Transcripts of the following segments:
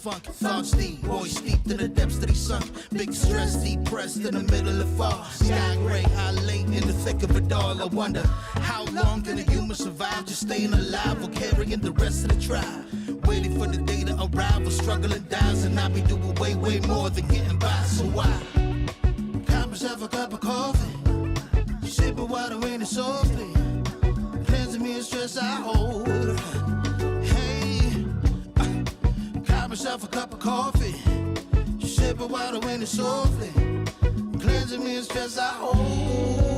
funk, thoughts deep, boys steeped in the depths that he sunk. Big stress, depressed in the middle of fall. Sky gray, I late in the thick of it all. I wonder, how long can a human survive just staying alive or carrying the rest of the tribe? Waiting for the day to arrive or struggling dies, and I be doing way, way more than getting by. So why? Cop myself a cup of coffee, sipping water in it softly, cleansing me of stress I hold. Hey, cop myself a cup of coffee, sipping water in it softly, cleansing me of stress I hold.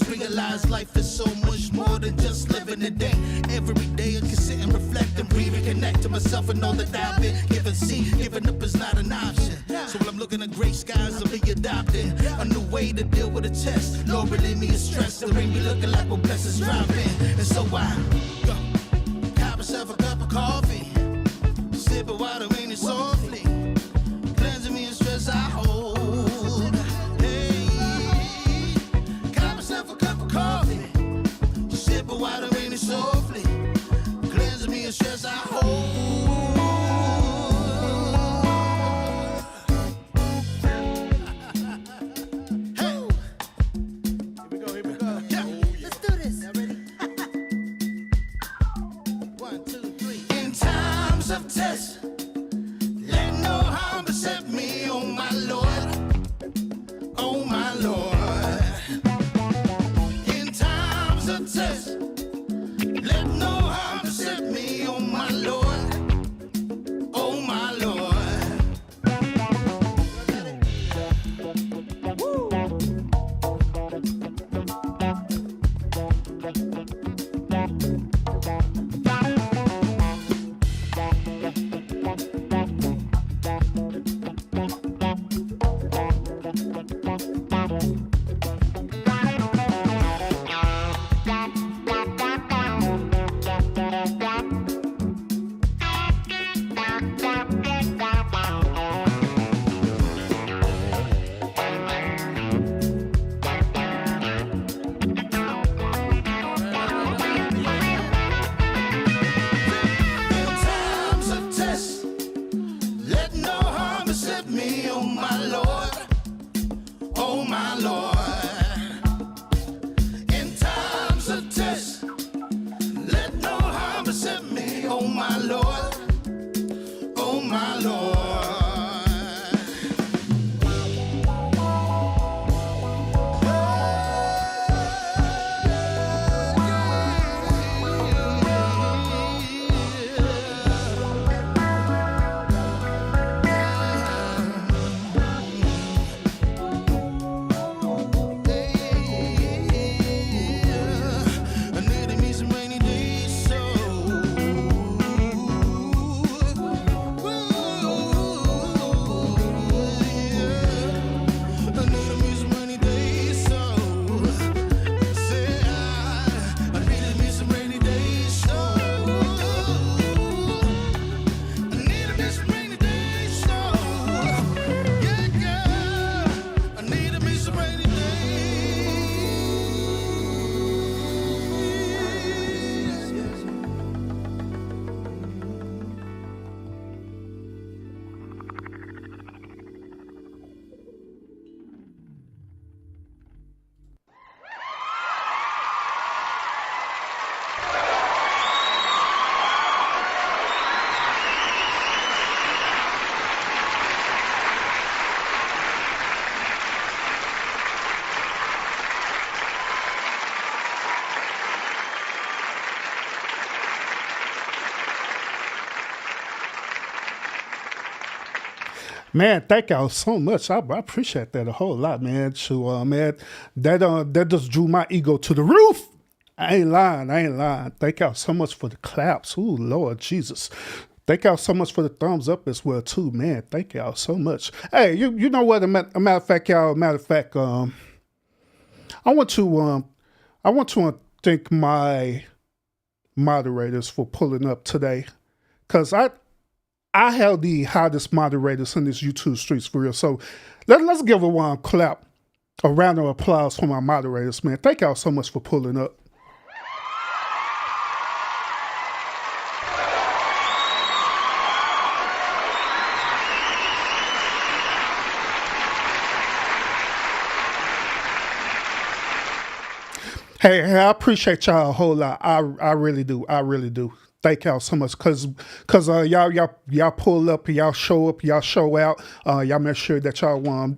Realize life is so much more than just living a day. Every day I can sit and reflect and breathe and connect to myself and all that I've been given. See, giving up is not an option. So when I'm looking at gray skies, I'll be adopting a new way to deal with a test. Lord, relieve me of stress. The ring be looking like when blessings drop in. And so I cop myself a cup of coffee, sipping water in it softly, cleansing me of stress I hold. Coffee, sipping water in it softly, cleansing me of stress I hold. Hey, here we go. Yeah, let's do this. Y'all ready? 1, 2, 3. In times of test, let no harm beset me, oh my Lord, oh my Lord. Test. Let no harm beset me, oh my Lord, oh my Lord. Man, thank y'all so much. I appreciate that a whole lot, man. So, man, that just drew my ego to the roof. I ain't lying. Thank y'all so much for the claps. Ooh, Lord Jesus. Thank y'all so much for the thumbs up as well too, man. Thank y'all so much. Hey, you know what? A matter of fact, y'all. Matter of fact, I want to thank my moderators for pulling up today, cause I have the hottest moderators in this YouTube streets for real. So let's give a one clap, a round of applause for my moderators, man. Thank y'all so much for pulling up. Hey, I appreciate y'all a whole lot. I really do. I really do. Thank y'all so much, cause y'all pull up, y'all show up, y'all show out. Y'all make sure that y'all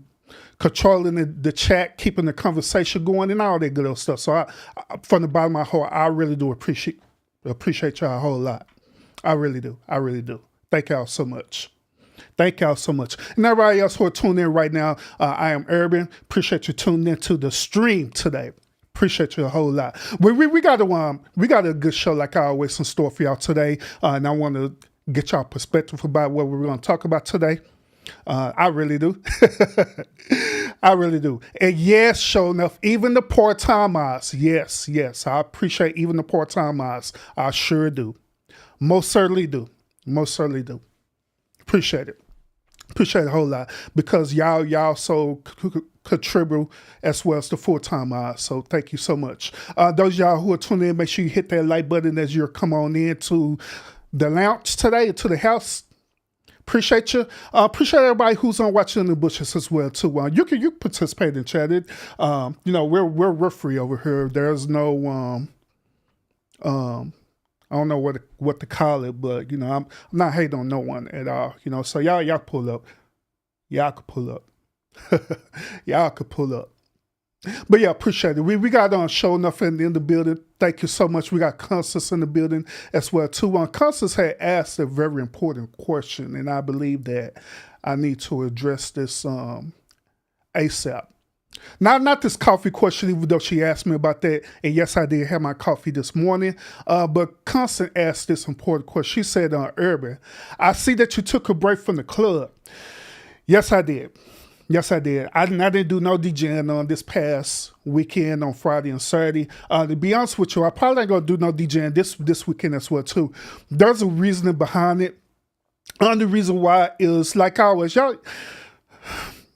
controlling the chat, keeping the conversation going, and all that good old stuff. So I from the bottom of my heart, I really do appreciate y'all a whole lot. I really do. I really do. Thank y'all so much. Thank y'all so much. And everybody else who are tuned in right now, I am Urban. Appreciate you tuning in to the stream today. Appreciate you a whole lot. We got a good show like I always in store for y'all today, and I want to get y'all perspective about what we're going to talk about today. I really do. I really do. And yes, sure enough, even the part-timers. Yes, I appreciate even the part-timers. I sure do. Most certainly do. Most certainly do. Appreciate it. Appreciate it a whole lot, because y'all so contribute as well as the full-time eyes. So thank you so much. Those y'all who are tuning in, make sure you hit that like button as you come on in to the lounge today, to the house. Appreciate you. Appreciate everybody who's on watching in the bushes as well too. You can participate in chat. We're free over here. There's no I don't know what to call it, but I'm not hating on no one at all. So y'all pull up. Y'all could pull up. Y'all could pull up. But yeah, appreciate it. We got show enough in the building. Thank you so much. We got Constance in the building as well too. Constance had asked a very important question, and I believe that I need to address this ASAP. Not this coffee question, even though she asked me about that. And yes, I did have my coffee this morning. But Constance asked this important question. She said, Urban, I see that you took a break from the club. Yes, I did. Yes, I did. I didn't do no DJing on this past weekend on Friday and Saturday. To be honest with you, I probably ain't gonna do no DJing this weekend as well too. There's a reasoning behind it. And the reason why is like always, y'all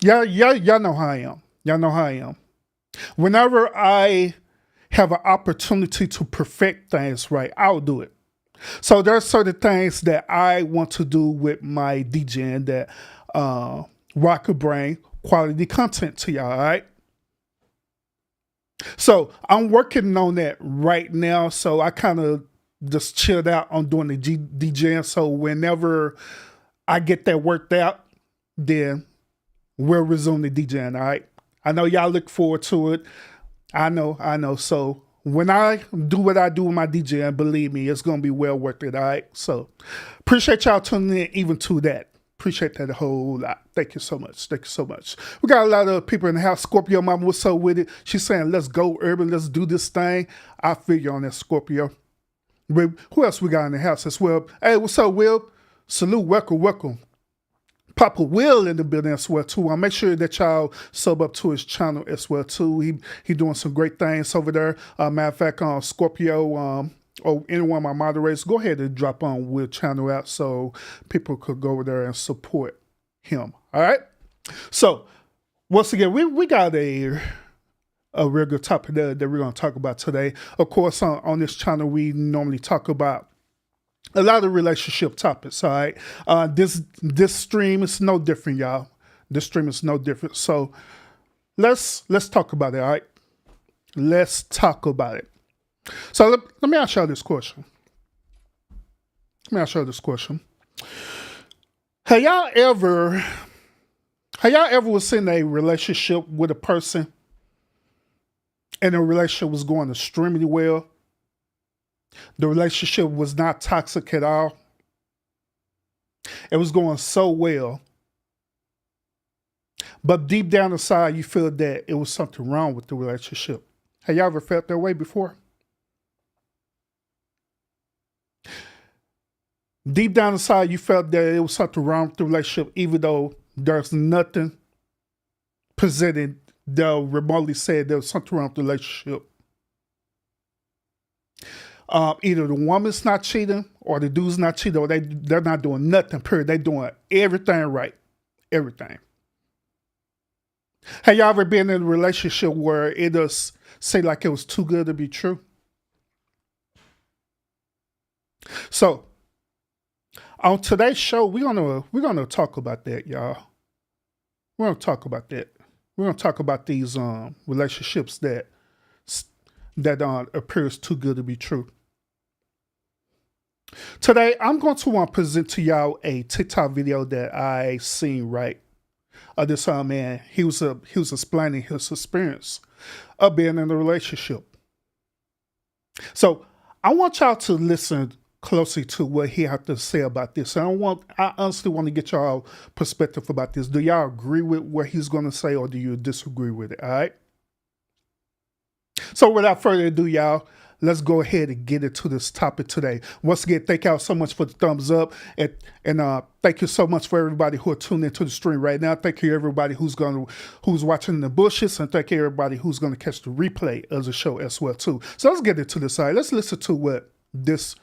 know how I am. Y'all know how I am. Whenever I have an opportunity to perfect things right, I'll do it. So there are certain things that I want to do with my DJing that could bring quality content to y'all, all right? So I'm working on that right now. So I kind of just chilled out on doing the DJing. So whenever I get that worked out, then we'll resume the DJing, all right? I know y'all look forward to it. I know. So when I do what I do with my DJing, believe me, it's going to be well worth it, all right? So appreciate y'all tuning in even to that. Appreciate that a whole lot. Thank you so much. Thank you so much. We got a lot of people in the house. Scorpio Mama, what's up with it? She's saying, let's go, Urban. Let's do this thing. I figure on that, Scorpio. But who else we got in the house as well? Hey, what's up, Will? Salute, welcome. Papa Will in the building as well too. Make sure that y'all sub up to his channel as well too. He doing some great things over there. Matter of fact, Scorpio, or any one of my moderators, go ahead and drop on Will channel out so people could go over there and support him. All right. So once again, we got a real good topic that we're going to talk about today. Of course, on this channel, we normally talk about a lot of relationship topics, all right? This stream is no different, y'all. This stream is no different. So let's talk about it, all right? Let's talk about it. So let me ask y'all this question. Have y'all ever was in a relationship with a person and the relationship was going extremely well? The relationship was not toxic at all. It was going so well. But deep down inside, you feel that it was something wrong with the relationship. Have y'all ever felt that way before? Deep down inside, you felt that it was something wrong with the relationship, even though there's nothing presented that remotely said there was something wrong with the relationship. Either the woman's not cheating or the dude's not cheating, or they're not doing nothing, period. They're doing everything right. Everything. Have y'all ever been in a relationship where it does say like it was too good to be true? So on today's show, we're gonna talk about that, y'all. We're gonna talk about that. We're gonna talk about these relationships that appears too good to be true. Today, I'm going to present to y'all a TikTok video that I seen. Right, this man, he was explaining his experience of being in a relationship. So I want y'all to listen closely to what he had to say about this. I honestly want to get y'all perspective about this. Do y'all agree with what he's going to say, or do you disagree with it? All right. So without further ado, y'all, let's go ahead and get into this topic today. Once again, thank y'all so much for the thumbs up, and thank you so much for everybody who are tuned into the stream right now. Thank you everybody who's watching the bushes, and thank you everybody who's going to catch the replay of the show as well too. So let's get into this side. Let's listen to what this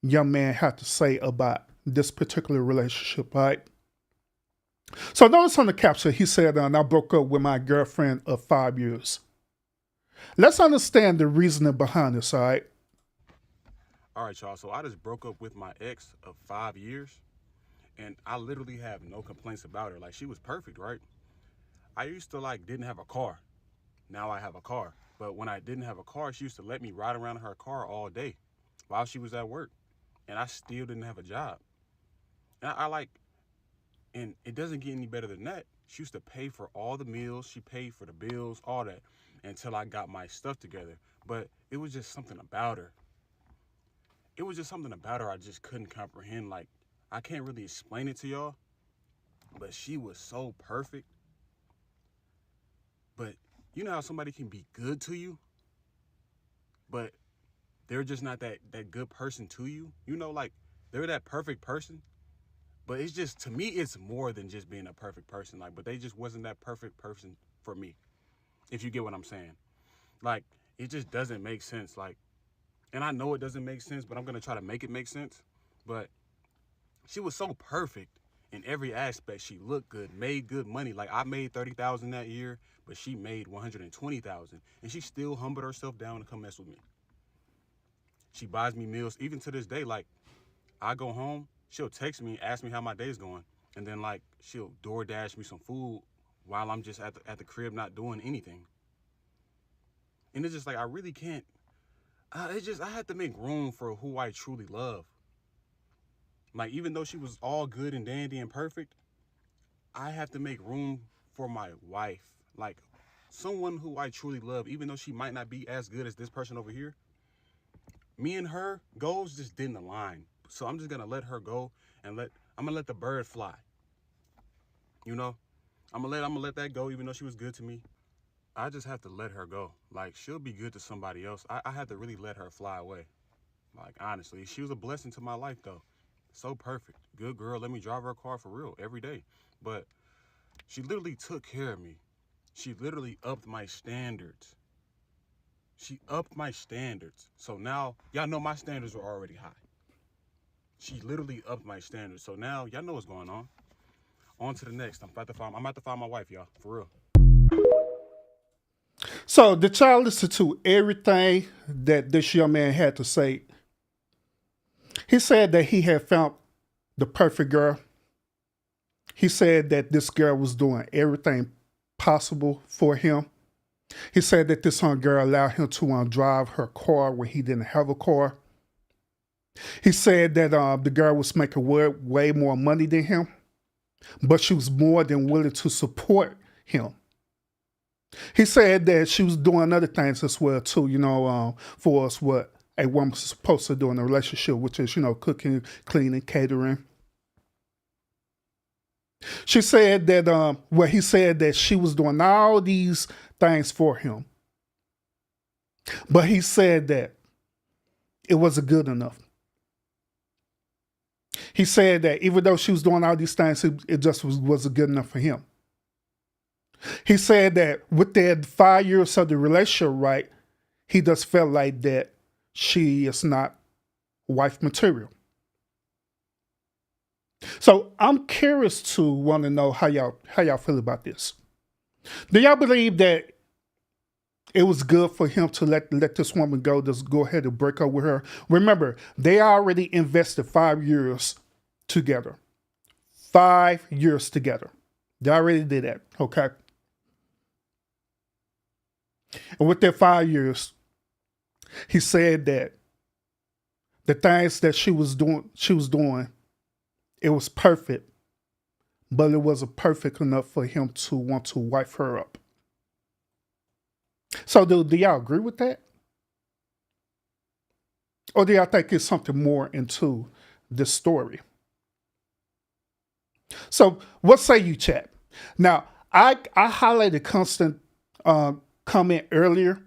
young man had to say about this particular relationship. All right. So notice on the caption, he said, "I broke up with my girlfriend of 5 years." Let's understand the reasoning behind this, all right? All right, y'all. So I just broke up with my ex of 5 years, and I literally have no complaints about her. Like, she was perfect, right? I used to, didn't have a car. Now I have a car. But when I didn't have a car, she used to let me ride around in her car all day while she was at work. And I still didn't have a job. And and it doesn't get any better than that. She used to pay for all the meals. She paid for the bills, all that, until I got my stuff together. But it was just something about her. It was just something about her I just couldn't comprehend. Like, I can't really explain it to y'all, but she was so perfect. But you know how somebody can be good to you, but they're just not that good person to you? You know, like, they're that perfect person, but it's just, to me, it's more than just being a perfect person. Like, but they just wasn't that perfect person for me, if you get what I'm saying. Like, it just doesn't make sense. Like, and I know it doesn't make sense, but I'm going to try to make it make sense. But she was so perfect in every aspect. She looked good, made good money. Like, I made $30,000 that year, but she made $120,000, and she still humbled herself down to come mess with me. She buys me meals, even to this day. Like, I go home, she'll text me, ask me how my day's going, and then, like, she'll DoorDash me some food while I'm just at the crib not doing anything. And it's just like, I really can't. I had to make room for who I truly love. Like, even though she was all good and dandy and perfect, I have to make room for my wife. Like, someone who I truly love, even though she might not be as good as this person over here. Me and her goals just didn't align. So I'm just gonna let her go, and I'm gonna let the bird fly. You know? I'm gonna let that go, even though she was good to me. I just have to let her go. Like, she'll be good to somebody else. I had to really let her fly away. Like, honestly, she was a blessing to my life, though. So perfect. Good girl. Let me drive her car for real every day. But she literally took care of me. She literally upped my standards. She upped my standards. So now, y'all know my standards were already high. She literally upped my standards. So now, y'all know what's going on. On to the next. I'm about to find my wife, y'all. For real. So the child listened to everything that this young man had to say. He said that he had found the perfect girl. He said that this girl was doing everything possible for him. He said that this girl allowed him to drive her car when he didn't have a car. He said that the girl was making way more money than him, but she was more than willing to support him. He said that she was doing other things as well too, for us, what a woman's supposed to do in a relationship, which is, cooking, cleaning, catering. She said that, he said that she was doing all these things for him. But he said that it wasn't good enough. He said that even though she was doing all these things, it just wasn't good enough for him. He said that with the 5 years of the relationship, right, he just felt like that she is not wife material. So I'm curious to want to know how y'all feel about this. Do y'all believe that it was good for him to let this woman go, just go ahead and break up with her? Remember, they already invested 5 years together. 5 years together. They already did that, okay? And with that 5 years, he said that the things that she was doing, it was perfect, but it wasn't perfect enough for him to want to wipe her up. So do y'all agree with that? Or do y'all think it's something more into this story? So what say you, chat? Now, I highlighted Constant comment earlier,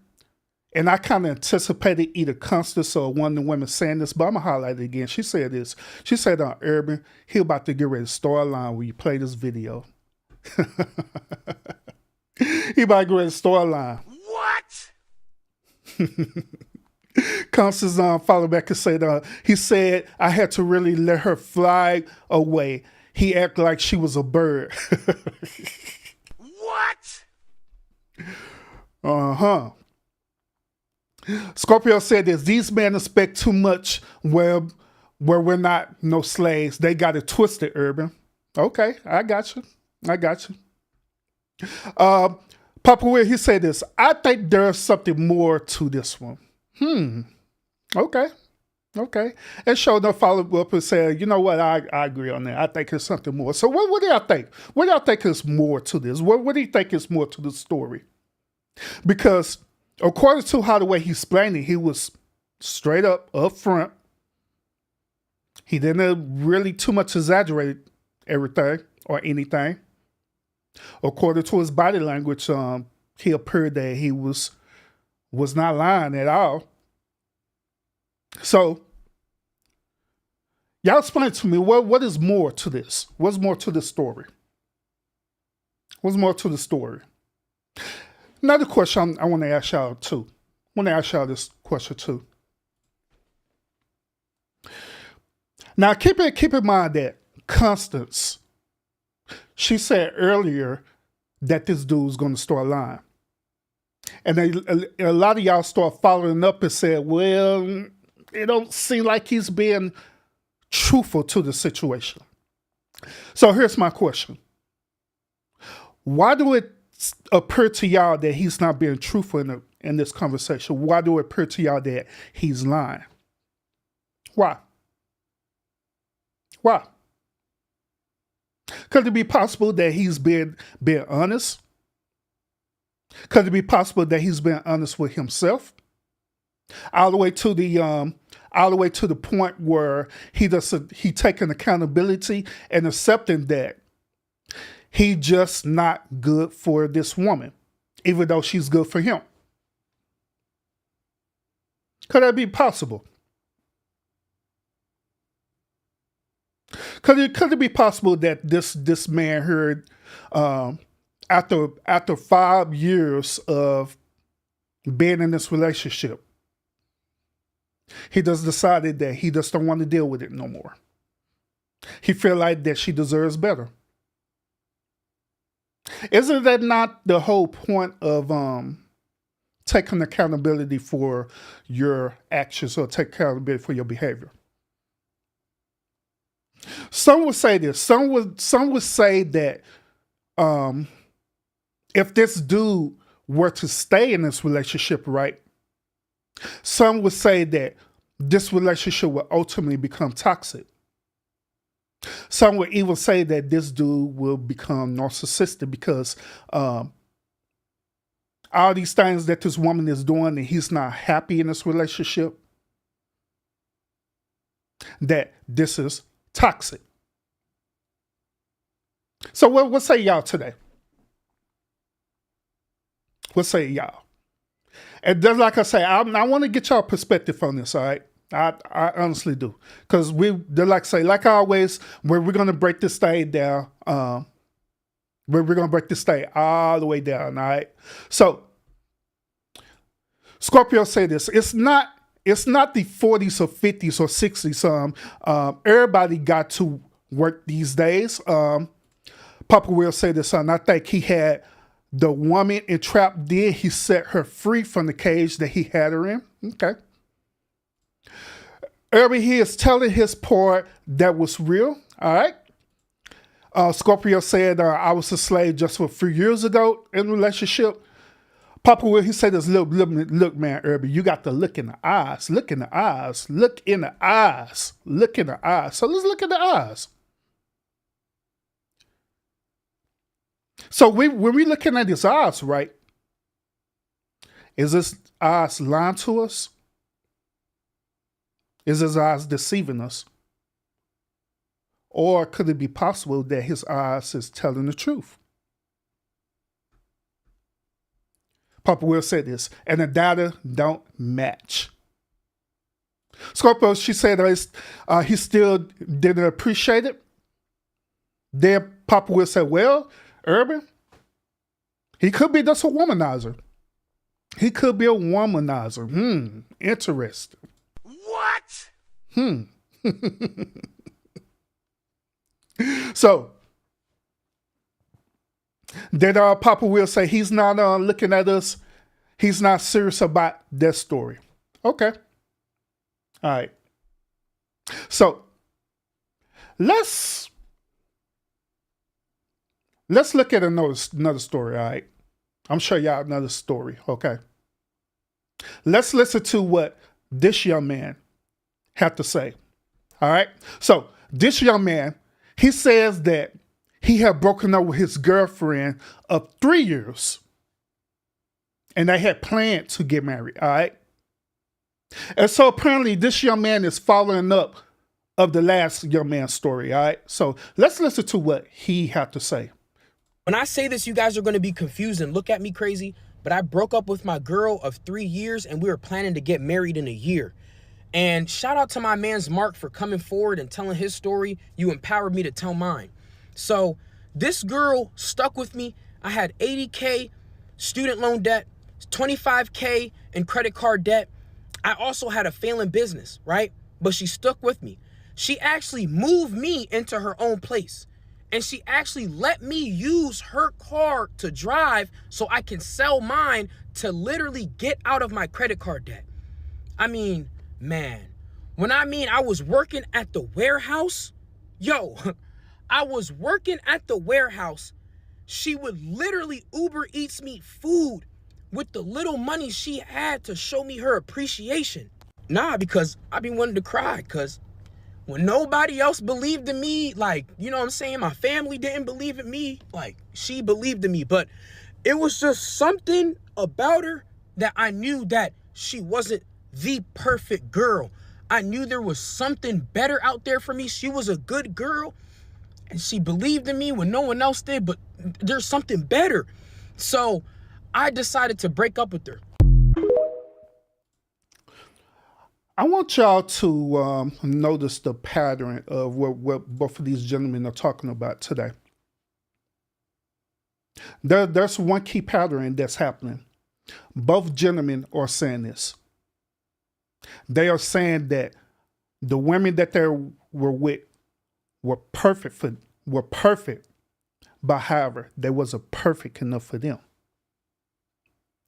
and I kind of anticipated either Constance or one of the women saying this, but I'm going to highlight it again. She said this. She said on Urban, he about to get ready to start a line when you play this video. He about to get ready to start a line. What? Constance followed back and said, he said, I had to really let her fly away. He acted like she was a bird. What? Uh-huh. Scorpio said this, these men expect too much where we're not no slaves. They got it twisted, Urban. Okay, I got you. Papa Will, he said this, I think there's something more to this one. Okay. And showed up, followed up and said, you know what, I agree on that. I think there's something more. So what do y'all think? What do y'all think is more to this? What do you think is more to the story? Because according to how the way he explained it, he was straight up front. He didn't really too much exaggerate everything or anything. According to his body language, he appeared that he was not lying at all. So, y'all explain to me, what is more to this? What's more to the story? What's more to the story? Another question I want to ask y'all too. I want to ask y'all this question too. Now, keep in mind that Constance, she said earlier that this dude's going to start lying. And a lot of y'all start following up and said, well, it don't seem like he's being truthful to the situation. So here's my question. Why do it appear to y'all that he's not being truthful in this conversation? Why do it appear to y'all that he's lying? Why? Could it be possible that he's being honest? Could it be possible that he's been honest with himself? All the way to the point where he taking accountability and accepting that he just not good for this woman, even though she's good for him. Could that be possible? Could it be possible that this man heard after 5 years of being in this relationship, he just decided that he just don't want to deal with it no more. He feel like that she deserves better. Isn't that not the whole point of taking accountability for your actions or take accountability for your behavior? Some would say this. Some would say that if this dude were to stay in this relationship, right? Some would say that this relationship will ultimately become toxic. Some would even say that this dude will become narcissistic because all these things that this woman is doing and he's not happy in this relationship, that this is toxic. So what say y'all today? What say y'all? And just like I say, I want to get y'all perspective on this, all right? I honestly do. Because they're like say, like always, we're gonna break this thing down. We're gonna break this thing all the way down. All right. So Scorpio say this. It's not the 40s or 50s or 60s. Everybody got to work these days. Papa will say this, I think he had the woman entrapped. Then he set her free from the cage that he had her in. Okay. Irby, he is telling his part that was real. All right. Scorpio said, I was a slave just for a few years ago in a relationship. Papa Will, he said this, look, man, Irby, you got to look in the eyes. Look in the eyes. Look in the eyes. Look in the eyes. So let's look in the eyes. So when we looking at his eyes, right? Is his eyes lying to us? Is his eyes deceiving us? Or could it be possible that his eyes is telling the truth? Papa Will said this, and the data don't match. Scorpio, she said he still didn't appreciate it. Then Papa Will said, well, Urban, he could be just a womanizer. He could be a womanizer. Interesting. What? So, then Papa Will say he's not looking at us. He's not serious about that story. Okay. All right. So, let's look at another story, all right? I'm sure y'all another story, okay? Let's listen to what this young man had to say, all right? So, this young man, he says that he had broken up with his girlfriend of 3 years, and they had planned to get married, all right? And so, apparently, this young man is following up of the last young man's story, all right? So, let's listen to what he had to say. When I say this, you guys are going to be confused and look at me crazy, but I broke up with my girl of 3 years and we were planning to get married in a year. And shout out to my man's Mark for coming forward and telling his story. You empowered me to tell mine. So this girl stuck with me. I had $80K student loan debt, $25K in credit card debt. I also had a failing business, right? But she stuck with me. She actually moved me into her own place. And she actually let me use her car to drive so I can sell mine to literally get out of my credit card debt. I mean, man, when I was working at the warehouse, I was working at the warehouse. She would literally Uber Eats me food with the little money she had to show me her appreciation. Nah, because I been wanting to cry, because when nobody else believed in me, like, you know what I'm saying? My family didn't believe in me. Like, she believed in me. But it was just something about her that I knew that she wasn't the perfect girl. I knew there was something better out there for me. She was a good girl, and she believed in me when no one else did. But there's something better. So I decided to break up with her. I want y'all to notice the pattern of what both of these gentlemen are talking about today. There's one key pattern that's happening. Both gentlemen are saying this. They are saying that the women that they were with were perfect, but however, they wasn't perfect enough for them.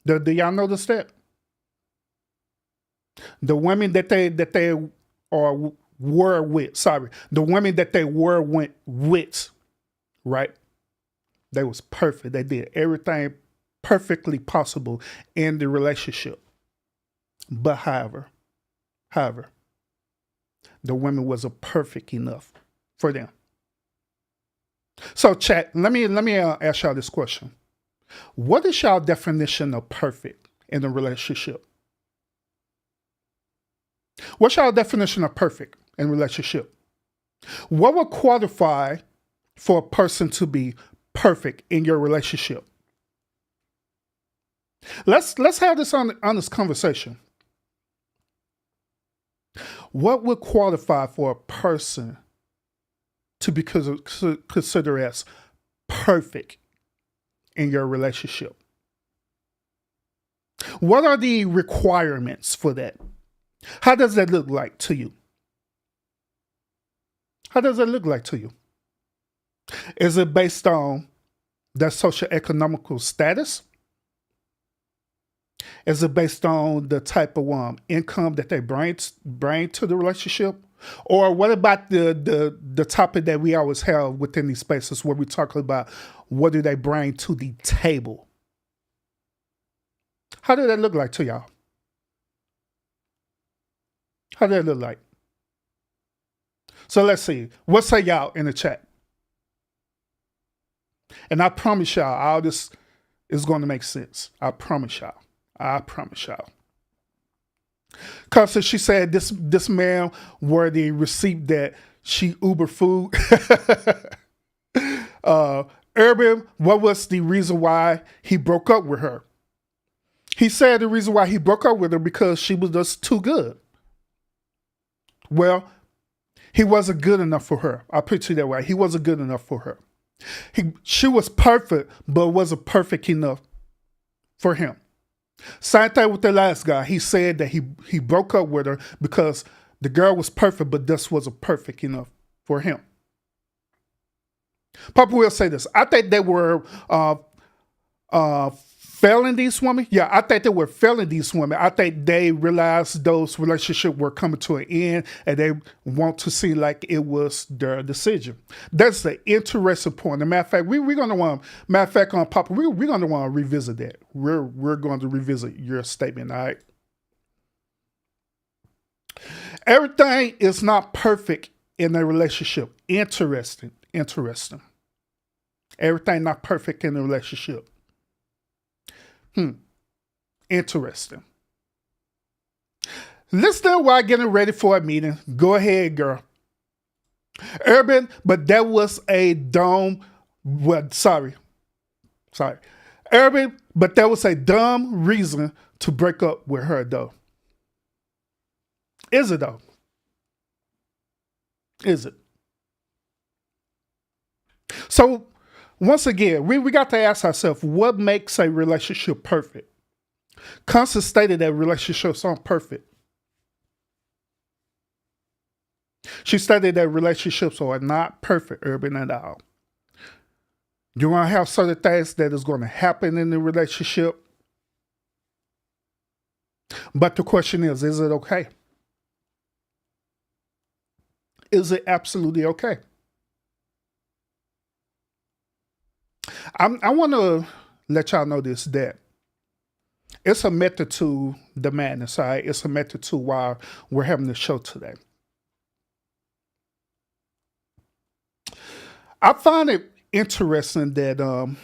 Do y'all notice that? The women that they were with, the women that they were with, right? They was perfect. They did everything perfectly possible in the relationship. But however, the women wasn't perfect enough for them. So chat, let me ask y'all this question. What is y'all definition of perfect in a relationship? What's your definition of perfect in a relationship? What would qualify for a person to be perfect in your relationship? Let's have this honest conversation. What would qualify for a person to be considered as perfect in your relationship? What are the requirements for that? How does that look like to you? How does that look like to you? Is it based on their socioeconomical status? Is it based on the type of income that they bring to the relationship? Or what about the topic that we always have within these spaces where we talk about what do they bring to the table? How did that look like to y'all? How did that look like? So let's see. What say y'all in the chat? And I promise y'all, all this is going to make sense. I promise y'all. I promise y'all. Because she said this man were the receipt that she Uber food. Urban, what was the reason why he broke up with her? He said the reason why he broke up with her because she was just too good. Well, he wasn't good enough for her. I'll put it that way. He wasn't good enough for her. She was perfect, but wasn't perfect enough for him. Same thing with the last guy. He said that he broke up with her because the girl was perfect, but this wasn't perfect enough for him. Papa will say this. I think they were failing these women. Yeah, I think they were failing these women. I think they realized those relationships were coming to an end and they want to see like it was their decision. That's the interesting point. As a matter of fact, we're going to want, matter of fact, on Papa, we're going to want to revisit that. We're going to revisit your statement, all right? Everything is not perfect in a relationship. Interesting. Everything not perfect in a relationship. Interesting. Listen while getting ready for a meeting. Go ahead, girl. Urban, but that was a dumb. Sorry. Urban, but that was a dumb reason to break up with her, though. Is it though? Is it? So once again, we got to ask ourselves, what makes a relationship perfect? Constance stated that relationships aren't perfect. She stated that relationships are not perfect, Urban, at all. You want to have certain things that is going to happen in the relationship. But the question is it okay? Is it absolutely okay? I want to let y'all know this, that it's a method to the madness, all right? It's a method to why we're having the show today. I find it interesting that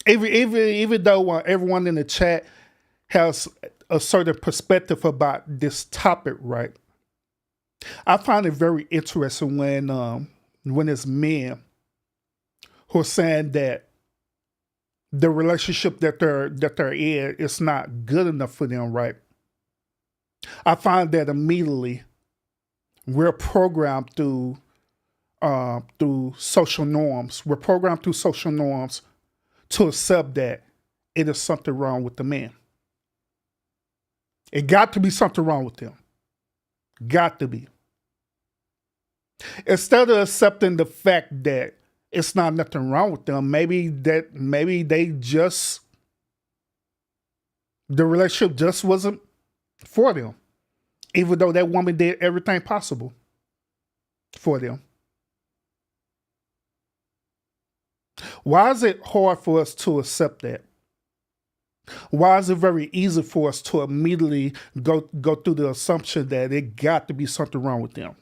even though everyone in the chat has a certain perspective about this topic, right? I find it very interesting when it's men who are saying that the relationship that they're in is not good enough for them, right? I find that immediately we're programmed through social norms. We're programmed through social norms to accept that it is something wrong with the man. It got to be something wrong with them. Got to be. Instead of accepting the fact that it's not nothing wrong with them, maybe they just, the relationship just wasn't for them, even though that woman did everything possible for them. Why is it hard for us to accept that? Why is it very easy for us to immediately go through the assumption that it got to be something wrong with them?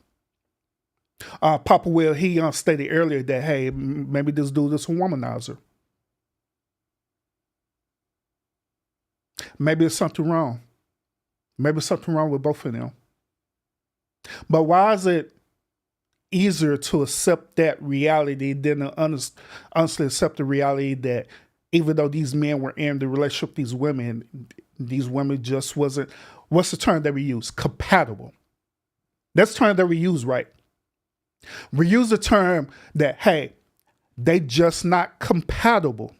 Papa Will, he stated earlier that, hey, maybe this dude is a womanizer. Maybe there's something wrong. Maybe there's something wrong with both of them. But why is it easier to accept that reality than to honestly accept the reality that even though these men were in the relationship with these women just wasn't, what's the term that we use? Compatible. That's the term that we use, right? We use the term that, hey, they just not compatible.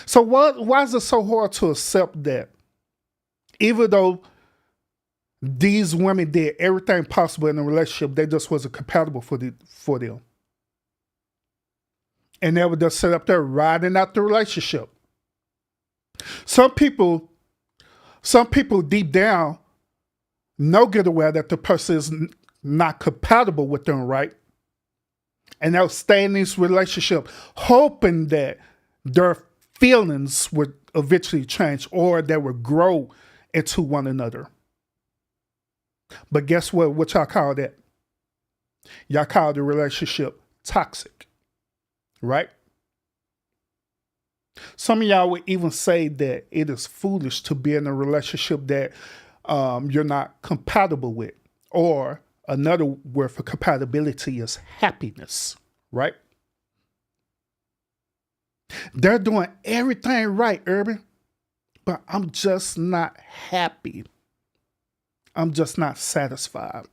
So why is it so hard to accept that? Even though these women did everything possible in the relationship, they just wasn't compatible for them. And they were just set up there riding out the relationship. Some people deep down get aware that the person is not compatible with them, right? And they'll stay in this relationship hoping that their feelings would eventually change or they would grow into one another. But guess what? What y'all call that? Y'all call the relationship toxic, right? Some of y'all would even say that it is foolish to be in a relationship that you're not compatible with. Or another word for compatibility is happiness, right? They're doing everything right, Urban, but I'm just not happy. I'm just not satisfied.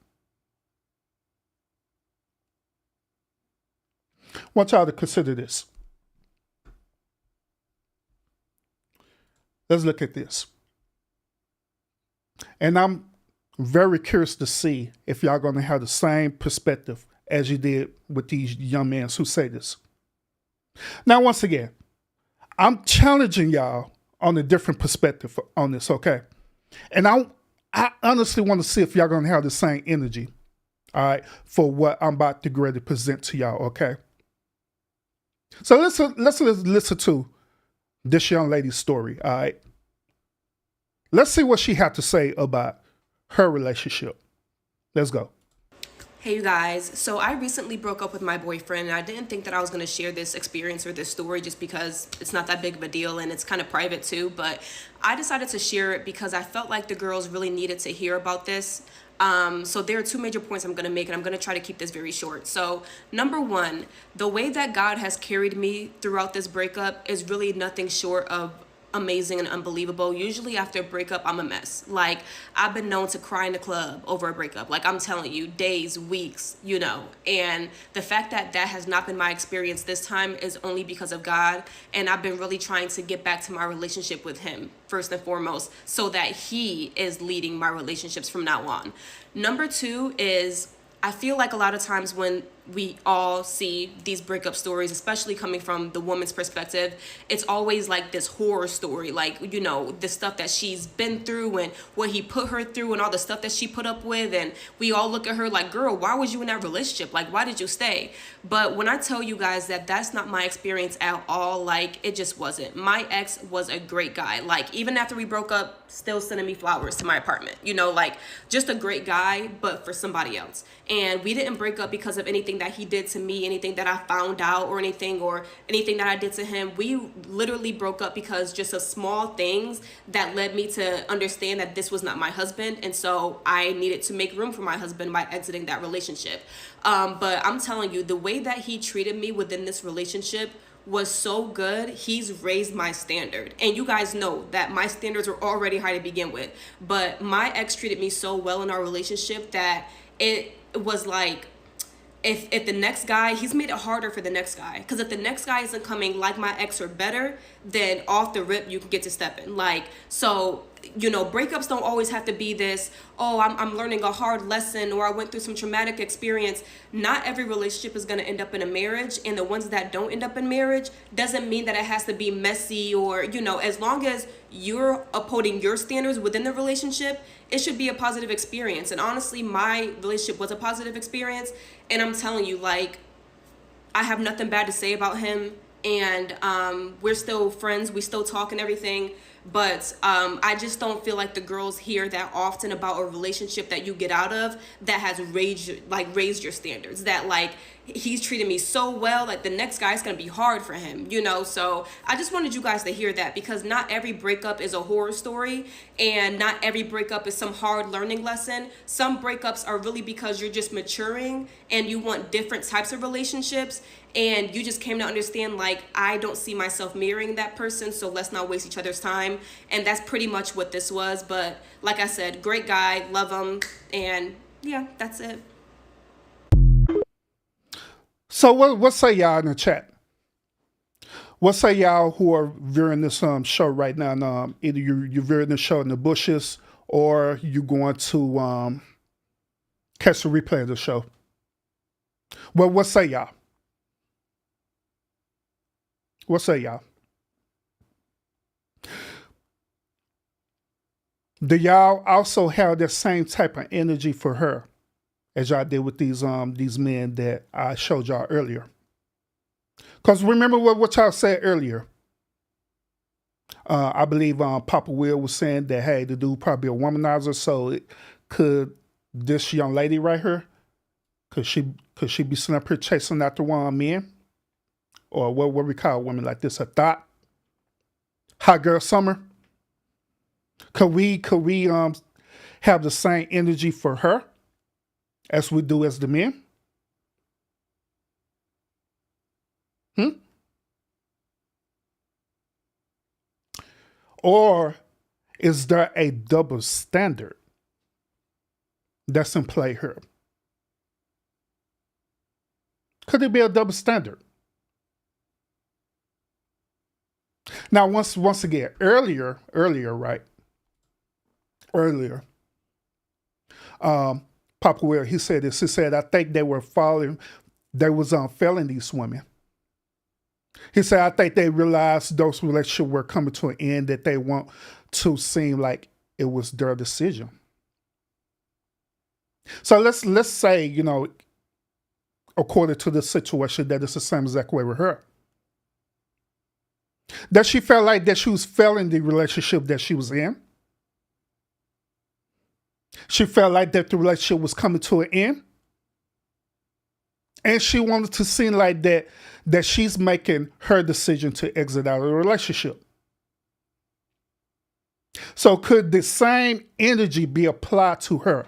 I want y'all to consider this. Let's look at this. And I'm very curious to see if y'all going to have the same perspective as you did with these young men who say this. Now, once again, I'm challenging y'all on a different perspective on this, okay? And I honestly want to see if y'all going to have the same energy, all right, for what I'm about to get ready to present to y'all, okay? So let's listen to this young lady's story, all right? Let's see what she had to say about her relationship. Let's go. Hey you guys, so I recently broke up with my boyfriend and I didn't think that I was going to share this experience or this story just because it's not that big of a deal and it's kind of private too, but I decided to share it because I felt like the girls really needed to hear about this. So there are two major points I'm going to make and I'm going to try to keep this very short. So number one, the way that God has carried me throughout this breakup is really nothing short of amazing and unbelievable. Usually after a breakup, I'm a mess. Like, I've been known to cry in the club over a breakup. Like, I'm telling you, days, weeks, and the fact that that has not been my experience this time is only because of God. And I've been really trying to get back to my relationship with him first and foremost, so that he is leading my relationships from now on. Number two is, I feel like a lot of times when we all see these breakup stories, especially coming from the woman's perspective, it's always like this horror story, like, the stuff that she's been through and what he put her through and all the stuff that she put up with. And we all look at her like, girl, why was you in that relationship? Like, why did you stay? But when I tell you guys that that's not my experience at all, like, it just wasn't. My ex was a great guy. Like, even after we broke up, still sending me flowers to my apartment, like just a great guy, but for somebody else. And we didn't break up because of anything that he did to me, anything that I found out or anything that I did to him. We literally broke up because just of small things that led me to understand that this was not my husband. And so I needed to make room for my husband by exiting that relationship. But I'm telling you, the way that he treated me within this relationship was so good. He's raised my standard. And you guys know that my standards were already high to begin with. But my ex treated me so well in our relationship that it was like, if the next guy, he's made it harder for the next guy. Because if the next guy isn't coming like my ex or better, then off the rip, you can get to stepping. Like, so, breakups don't always have to be this, oh, I'm learning a hard lesson or I went through some traumatic experience. Not every relationship is going to end up in a marriage. And the ones that don't end up in marriage doesn't mean that it has to be messy or, as long as you're upholding your standards within the relationship, it should be a positive experience. And honestly, my relationship was a positive experience. And I'm telling you, like, I have nothing bad to say about him. And we're still friends. We still talk and everything. But I just don't feel like the girls hear that often about a relationship that you get out of that has raised your standards. That, like, he's treated me so well, like the next guy's gonna be hard for him, So I just wanted you guys to hear that, because not every breakup is a horror story and not every breakup is some hard learning lesson. Some breakups are really because you're just maturing and you want different types of relationships, and you just came to understand, like, I don't see myself marrying that person, so let's not waste each other's time. time. And that's pretty much what this was. But like I said, great guy, love him. And yeah, that's it. So what say y'all in the chat? What say y'all who are viewing this show right now? And, either you're viewing the show in the bushes or you going to catch the replay of the show. Well, what say y'all? What say y'all? Do y'all also have the same type of energy for her as y'all did with these men that I showed y'all earlier? Because remember what y'all said earlier. I believe Papa Will was saying that, hey, the dude probably a womanizer, so could this young lady right here, could she be sitting up here chasing after one men? Or what we call women like this, a thought? Hot girl summer? Could we have the same energy for her as we do as the men? Or is there a double standard that's in play here? Could it be a double standard? Now, once again, earlier, right? Earlier, Papa Will, he said this. He said, I think they was failing these women. He said, I think they realized those relationships were coming to an end, that they want to seem like it was their decision. So let's say, according to the situation, that it's the same exact way with her. That she felt like that she was failing the relationship that she was in. She felt like that the relationship was coming to an end. And she wanted to seem like that she's making her decision to exit out of the relationship. So could the same energy be applied to her?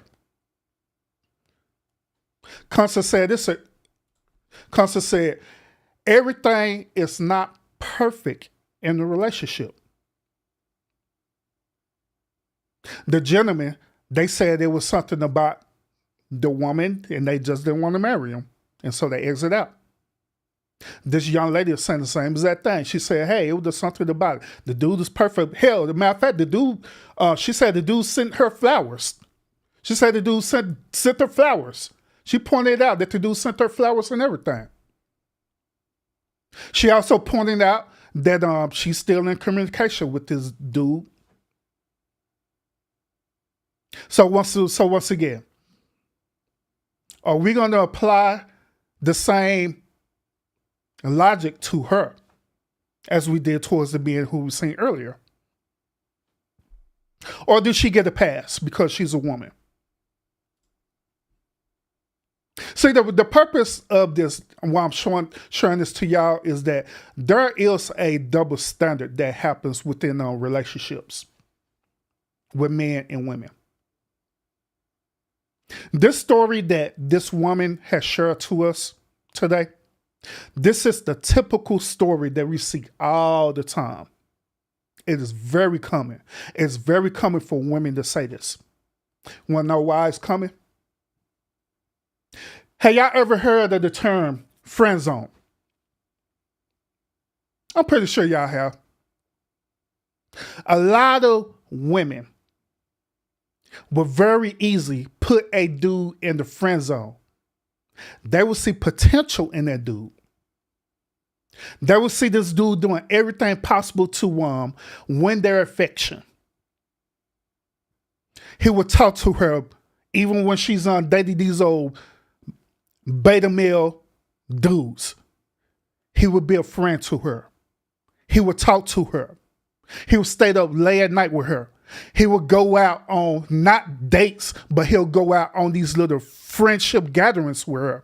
Constance said, everything is not perfect in the relationship. The gentleman, they said it was something about the woman and they just didn't want to marry him. And so they exit out. This young lady is saying the same exact thing. She said, hey, it was just something about it. The dude is perfect. Hell, as a matter of fact, the dude, she said the dude sent her flowers. She said the dude sent her flowers. She pointed out that the dude sent her flowers and everything. She also pointed out that she's still in communication with this dude. So once again, are we going to apply the same logic to her as we did towards the men who we seen earlier? Or did she get a pass because she's a woman? See, the purpose of this, why I'm showing this to y'all, is that there is a double standard that happens within relationships with men and women. This story that this woman has shared to us today, this is the typical story that we see all the time. It is very common. It's very common for women to say this. Want to know why it's coming? Have y'all ever heard of the term friend zone? I'm pretty sure y'all have. A lot of women will very easily put a dude in the friend zone. They will see potential in that dude. They will see this dude doing everything possible to win their affection. He will talk to her even when she's dating these old beta male dudes. He would be a friend to her. He would talk to her. He would stay up late at night with her. He would go out on not dates, but he'll go out on these little friendship gatherings with her.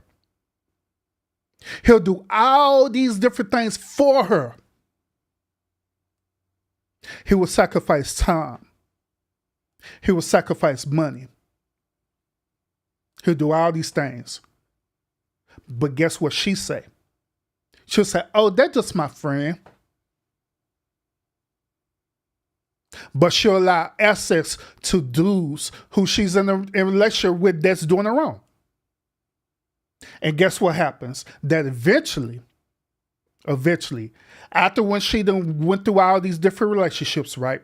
He'll do all these different things for her. He will sacrifice time. He will sacrifice money. He'll do all these things. But guess what she say? She'll say, oh, that's just my friend. but she'll allow access to dudes who she's in relationship with that's doing her wrong. And guess what happens? That eventually, after when she done went through all these different relationships, right?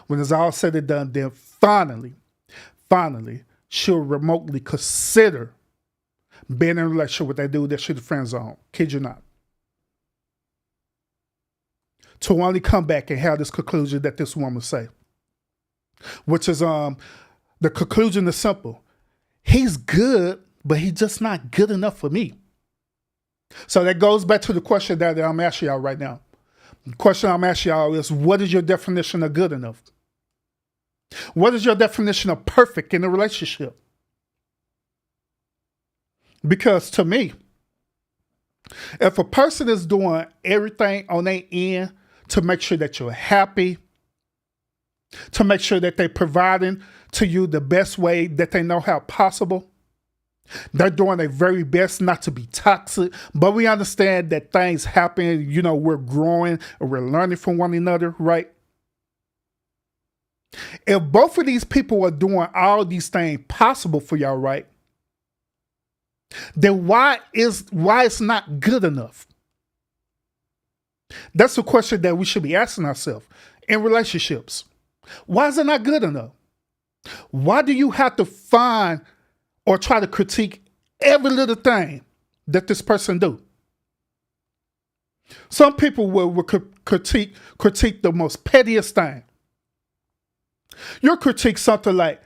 When it's all said and done, then finally, she'll remotely consider being in a relationship with that dude that she's friends on. Kid you not. To only come back and have this conclusion that this woman say. Which is the conclusion is simple. He's good, but he's just not good enough for me. So that goes back to the question that I'm asking y'all right now. The question I'm asking y'all is, what is your definition of good enough? What is your definition of perfect in a relationship? Because to me, if a person is doing everything on their end to make sure that you're happy, to make sure that they're providing to you the best way that they know how possible, they're doing their very best not to be toxic, but we understand that things happen, we're growing and we're learning from one another, right? If both of these people are doing all these things possible for y'all, right? Then why it's not good enough? That's the question that we should be asking ourselves in relationships. Why is it not good enough? Why do you have to find or try to critique every little thing that this person do? Some people will critique the most pettiest thing. You'll critique something like,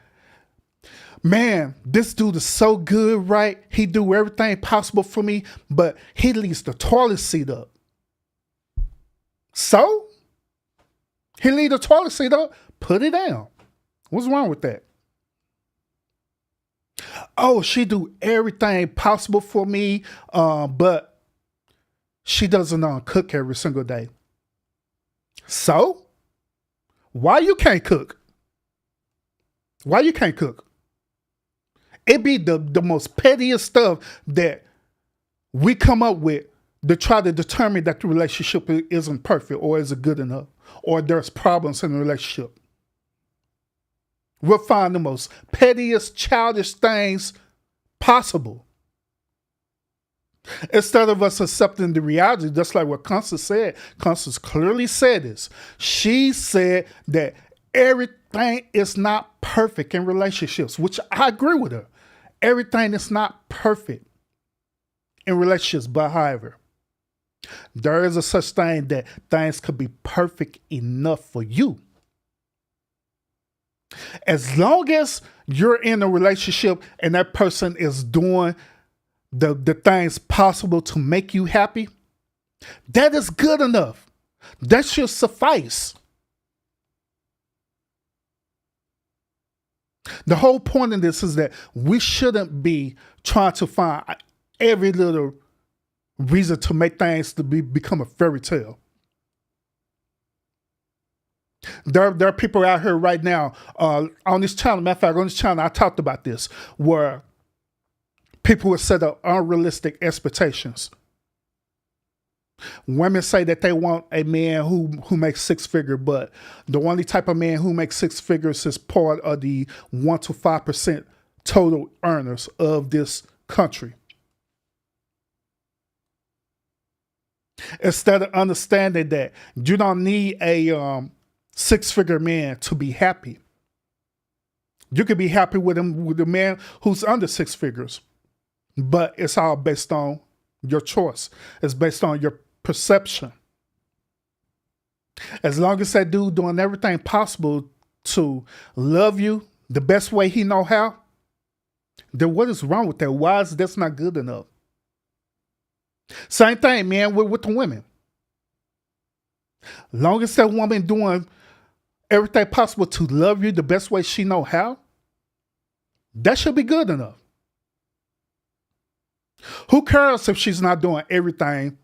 man, this dude is so good, right? He do everything possible for me, but he leaves the toilet seat up. So? He leave the toilet seat up? Put it down. What's wrong with that? Oh, she do everything possible for me, but she doesn't cook every single day. So? Why you can't cook? Why you can't cook? It be the most pettiest stuff that we come up with to try to determine that the relationship isn't perfect or isn't good enough or there's problems in the relationship. We'll find the most pettiest, childish things possible. Instead of us accepting the reality, just like what Constance said. Constance clearly said this. She said that everything is not perfect in relationships, which I agree with her. Everything is not perfect in relationships, but however, there is a such thing that things could be perfect enough for you. As long as you're in a relationship and that person is doing the things possible to make you happy, that is good enough. That should suffice. The whole point of this is that we shouldn't be trying to find every little reason to make things to become a fairy tale. There are people out here right now on this channel. Matter of fact, on this channel, I talked about this, where people would set up unrealistic expectations. Women say that they want a man who makes six figures, but the only type of man who makes six figures is part of the 1 to 5% total earners of this country. Instead of understanding that you don't need a six-figure man to be happy. You could be happy with a man who's under six figures, but it's all based on your choice. It's based on your perception. As long as that dude doing everything possible to love you the best way he know how, then what is wrong with that? Why is that's not good enough? Same thing, man, with the women. Long as that woman doing everything possible to love you the best way she know how, that should be good enough. Who cares if she's not doing everything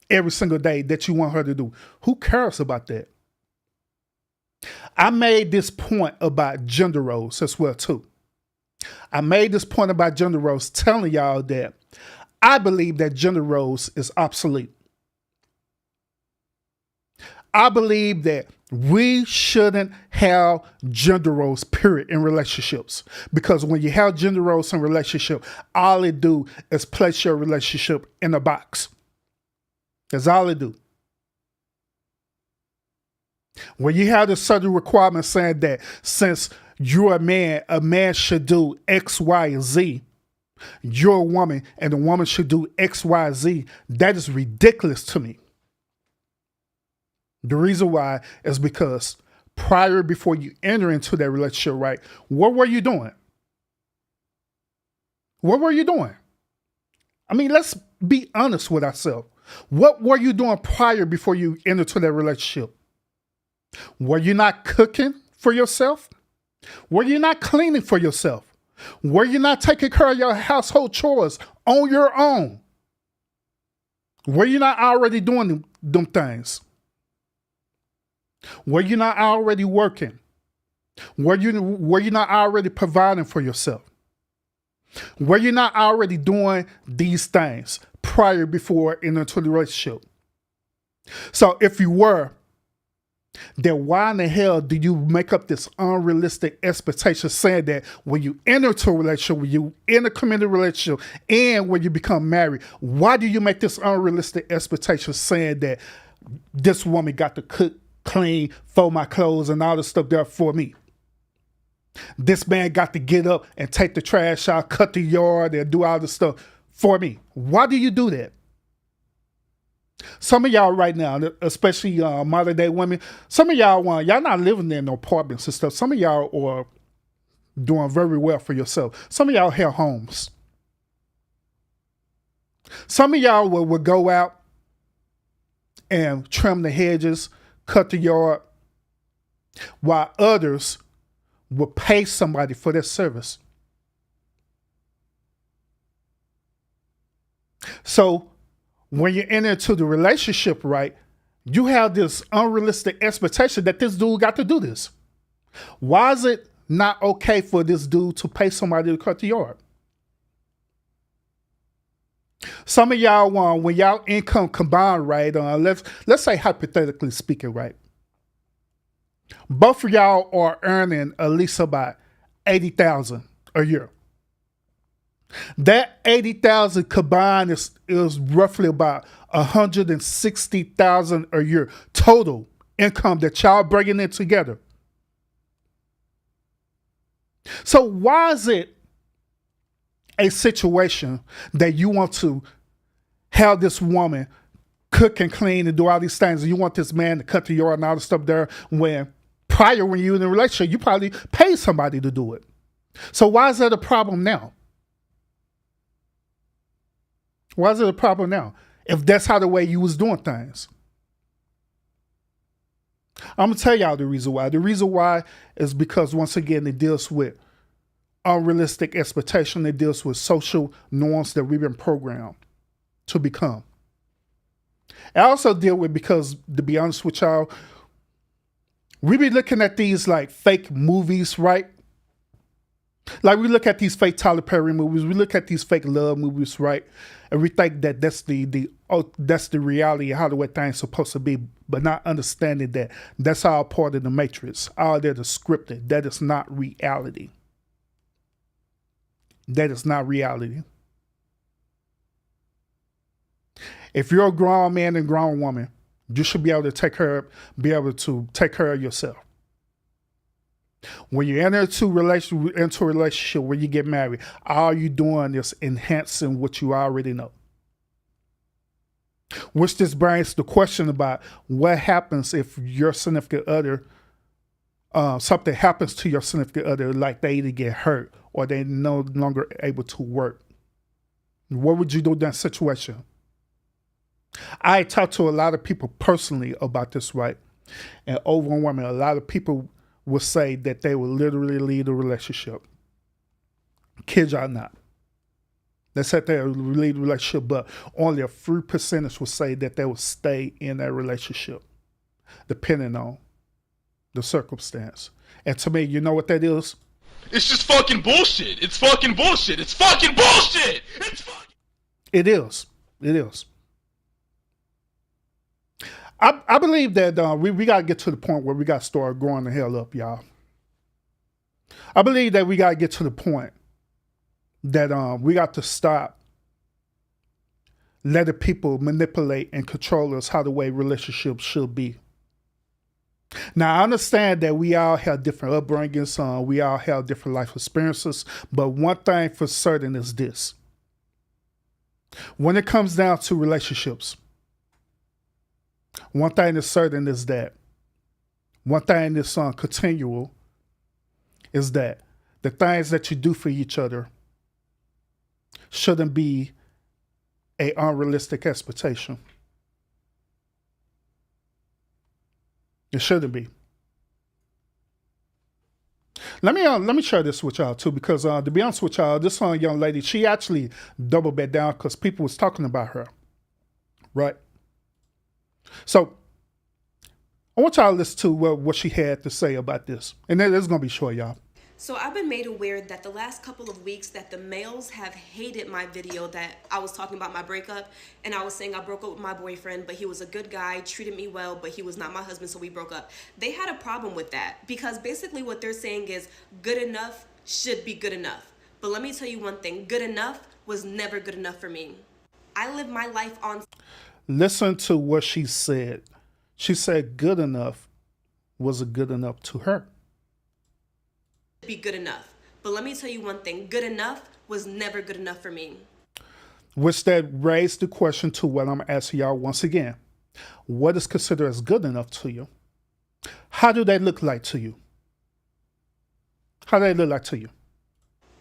every single day that you want her to do? Who cares about that? I made this point about gender roles as well too. I made this point about gender roles telling y'all that I believe that gender roles is obsolete. I believe that We shouldn't have gender roles, period, in relationships. Because when you have gender roles in relationship, all it do is place your relationship in a box. That's all it do. When you have the certain requirement saying that since you're a man should do X, Y, and Z. You're a woman, and the woman should do X, Y, Z. That is ridiculous to me. The reason why is because before you enter into that relationship, right, what were you doing? What were you doing? I mean, let's be honest with ourselves. What were you doing before you entered into that relationship? Were you not cooking for yourself? Were you not cleaning for yourself? Were you not taking care of your household chores on your own? Were you not already doing them things? Were you not already working? Were you not already providing for yourself? Were you not already doing these things before entering into the relationship? So if you were, then why in the hell do you make up this unrealistic expectation saying that when you enter into a relationship, when you in a committed relationship, and when you become married, why do you make this unrealistic expectation saying that this woman got to cook, clean, fold my clothes, and all this stuff there for me? This man got to get up and take the trash out, cut the yard, and do all this stuff for me. Why do you do that? Some of y'all right now, especially modern day women, some of y'all not living in no apartments and stuff. Some of y'all are doing very well for yourself. Some of y'all have homes. Some of y'all will go out and trim the hedges, cut the yard, while others will pay somebody for their service. So when you enter into the relationship, right, you have this unrealistic expectation that this dude got to do this. Why is it not okay for this dude to pay somebody to cut the yard? Some of y'all when y'all income combined, right, let's say hypothetically speaking, right, both of y'all are earning at least about $80,000 a year. That $80,000 combined is roughly about $160,000 a year total income that y'all bringing in together. So why is it a situation that you want to have this woman cook and clean and do all these things, and you want this man to cut the yard and all the stuff there, when you were in a relationship, you probably paid somebody to do it? So why is that a problem now? Why is it a problem now? If that's how the way you was doing things. I'm going to tell y'all the reason why. The reason why is because, once again, it deals with unrealistic expectation. It deals with social norms that we've been programmed to become. I also deal with, because to be honest with y'all, we be looking at these like fake movies, right? Like we look at these fake Tyler Perry movies, we look at these fake love movies, right? And we think that that's the reality of how the way things supposed to be, but not understanding that that's all part of the matrix. All that is scripted. That is not reality. That is not reality. If you're a grown man and grown woman, you should be able to take care of yourself. When you enter into a relationship, when you get married, all you're doing is enhancing what you already know. Which this brings the question about what happens if your significant other, something happens to your significant other, like they either get hurt or they're no longer able to work. What would you do in that situation? I talked to a lot of people personally about this, right? And overwhelmingly, a lot of people will say that they will literally leave the relationship. Kid y'all not. They said they will leave the relationship, but only a few percentage will say that they will stay in that relationship, depending on the circumstance. And to me, you know what that is? It's just fucking bullshit. It's fucking bullshit. It's fucking bullshit. It is. It is. I believe that we got to get to the point where we got to start growing the hell up, y'all. I believe that we got to get to the point that we got to stop letting people manipulate and control us how the way relationships should be. Now, I understand that we all have different upbringings, we all have different life experiences, but one thing for certain is this. When it comes down to relationships, one thing is certain is that one thing that's continual is that the things that you do for each other shouldn't be an unrealistic expectation. It shouldn't be. Let me share this with y'all too, because to be honest with y'all, this young lady, she actually doubled back down because people was talking about her, right? So I want y'all to listen to what she had to say about this, and then it's gonna be short, y'all. So I've been made aware that the last couple of weeks that the males have hated my video that I was talking about my breakup, and I was saying I broke up with my boyfriend, but he was a good guy, treated me well, but he was not my husband, so we broke up. They had a problem with that because basically what they're saying is good enough should be good enough. But let me tell you one thing, good enough was never good enough for me. I live my life on... Listen to what she said. She said good enough wasn't good enough to her. Be good enough. But let me tell you one thing, good enough was never good enough for me. Which that raised the question to what I'm asking y'all once again. What is considered as good enough to you? How do they look like to you? How do they look like to you?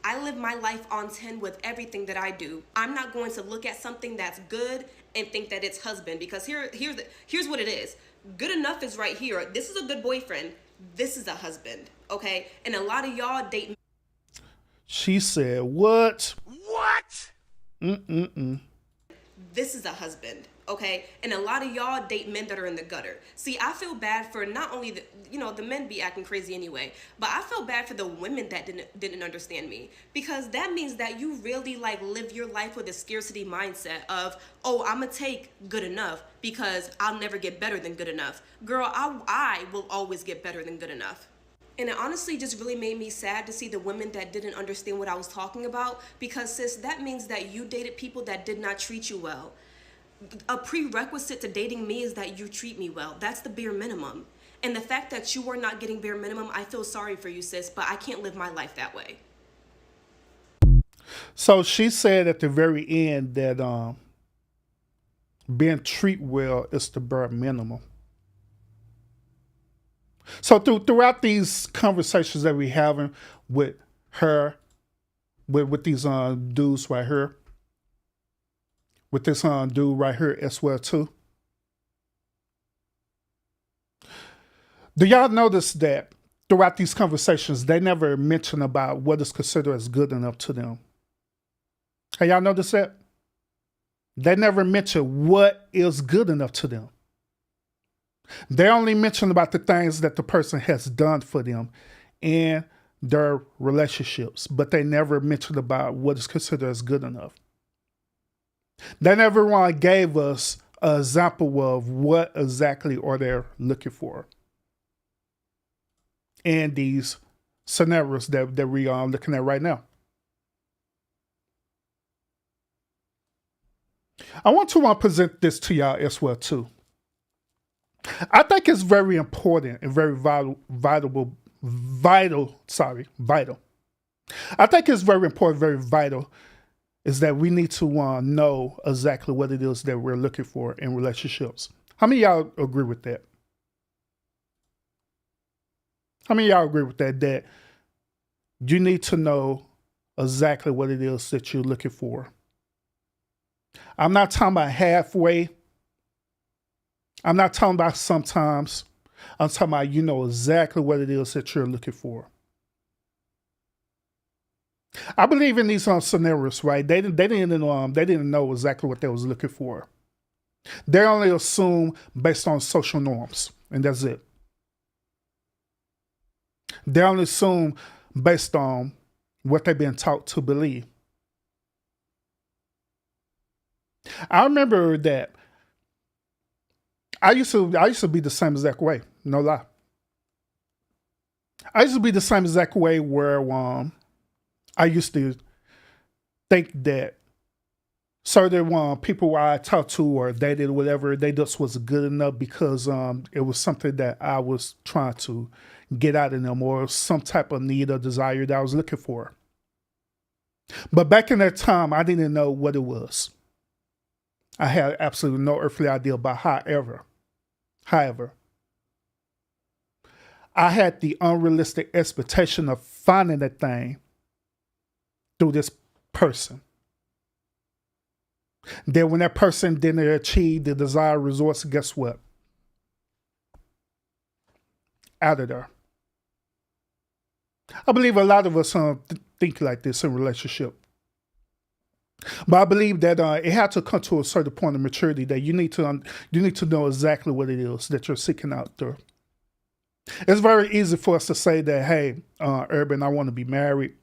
I live my life on 10 with everything that I do. I'm not going to look at something that's good and think that it's husband, because here's what it is. Good enough is right here. This is a good boyfriend. This is a husband, okay? And a lot of y'all date... She said, what? What? This is a husband, okay? And a lot of y'all date men that are in the gutter. See, I feel bad for not only the men be acting crazy anyway, but I feel bad for the women that didn't understand me, because that means that you really live your life with a scarcity mindset of, oh, I'm gonna take good enough because I'll never get better than good enough. Girl, I will always get better than good enough. And it honestly just really made me sad to see the women that didn't understand what I was talking about, because sis, that means that you dated people that did not treat you well. A prerequisite to dating me is that you treat me well. That's the bare minimum. And the fact that you are not getting bare minimum, I feel sorry for you, sis, but I can't live my life that way. So she said at the very end that being treated well is the bare minimum. So throughout these conversations that we're having with her, with these dudes right here, with this dude right here as well too, do y'all notice that throughout these conversations they never mention about what is considered as good enough to them? Have y'all noticed that? They never mention what is good enough to them. They only mention about the things that the person has done for them in their relationships, but they never mention about what is considered as good enough. They never gave us an example of what exactly are they looking for in these scenarios that we are looking at right now. I want to present this to y'all as well too. I think it's very important and very vital. I think it's very important, very vital, is that we need to know exactly what it is that we're looking for in relationships. How many of y'all agree with that? How many of y'all agree with that? That you need to know exactly what it is that you're looking for. I'm not talking about halfway. I'm not talking about sometimes. I'm talking about you know exactly what it is that you're looking for. I believe in these scenarios, right? They didn't know exactly what they was looking for. They only assume based on social norms, and that's it. They only assume based on what they've been taught to believe. I remember that I used to be the same exact way. No lie. I used to be the same exact way where I used to think that certain people I talked to or dated or whatever, they just was good enough because it was something that I was trying to get out of them or some type of need or desire that I was looking for. But back in that time, I didn't know what it was. I had absolutely no earthly idea about however, I had the unrealistic expectation of finding that thing through this person. Then when that person didn't achieve the desired results, guess what? Out of there. I believe a lot of us think like this in relationship. But I believe that it had to come to a certain point of maturity that you need to know exactly what it is that you're seeking out through. It's very easy for us to say that, hey, Urban, I want to be married.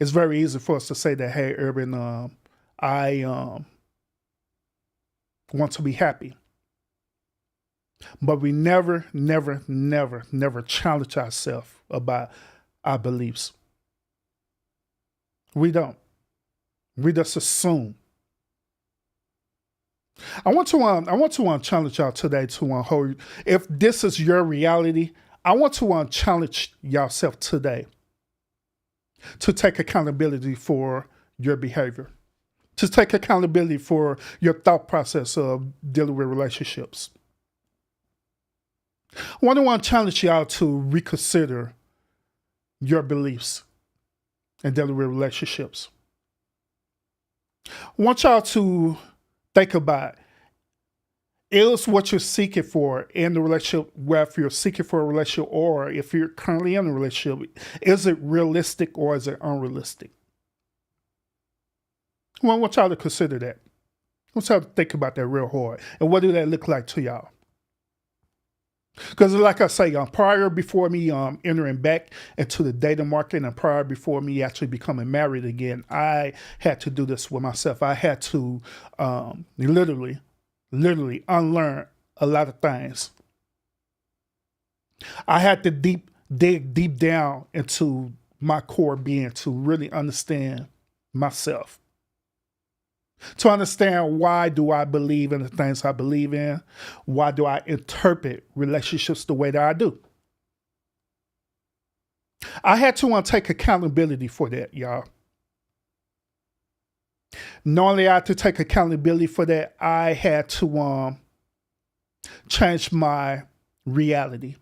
It's very easy for us to say that, hey, Urban, I want to be happy. But we never challenge ourselves about our beliefs. We don't. We just assume. I want to challenge y'all today to hold. If this is your reality, I want to challenge yourself today to take accountability for your behavior, to take accountability for your thought process of dealing with relationships. I want to challenge y'all to reconsider your beliefs in dealing with relationships. I want y'all to think about, is what you're seeking for in the relationship, whether if you're seeking for a relationship or if you're currently in a relationship, is it realistic or is it unrealistic? I want y'all to consider that. I want y'all to think about that real hard. And what do that look like to y'all? Because like I say, prior before me entering back into the dating market and prior before me actually becoming married again, I had to do this with myself. I had to literally unlearn a lot of things. I had to dig deep down into my core being to really understand myself. To understand why do I believe in the things I believe in? Why do I interpret relationships the way that I do? I had to take accountability for that, y'all. Not only I had to take accountability for that, I had to change my reality.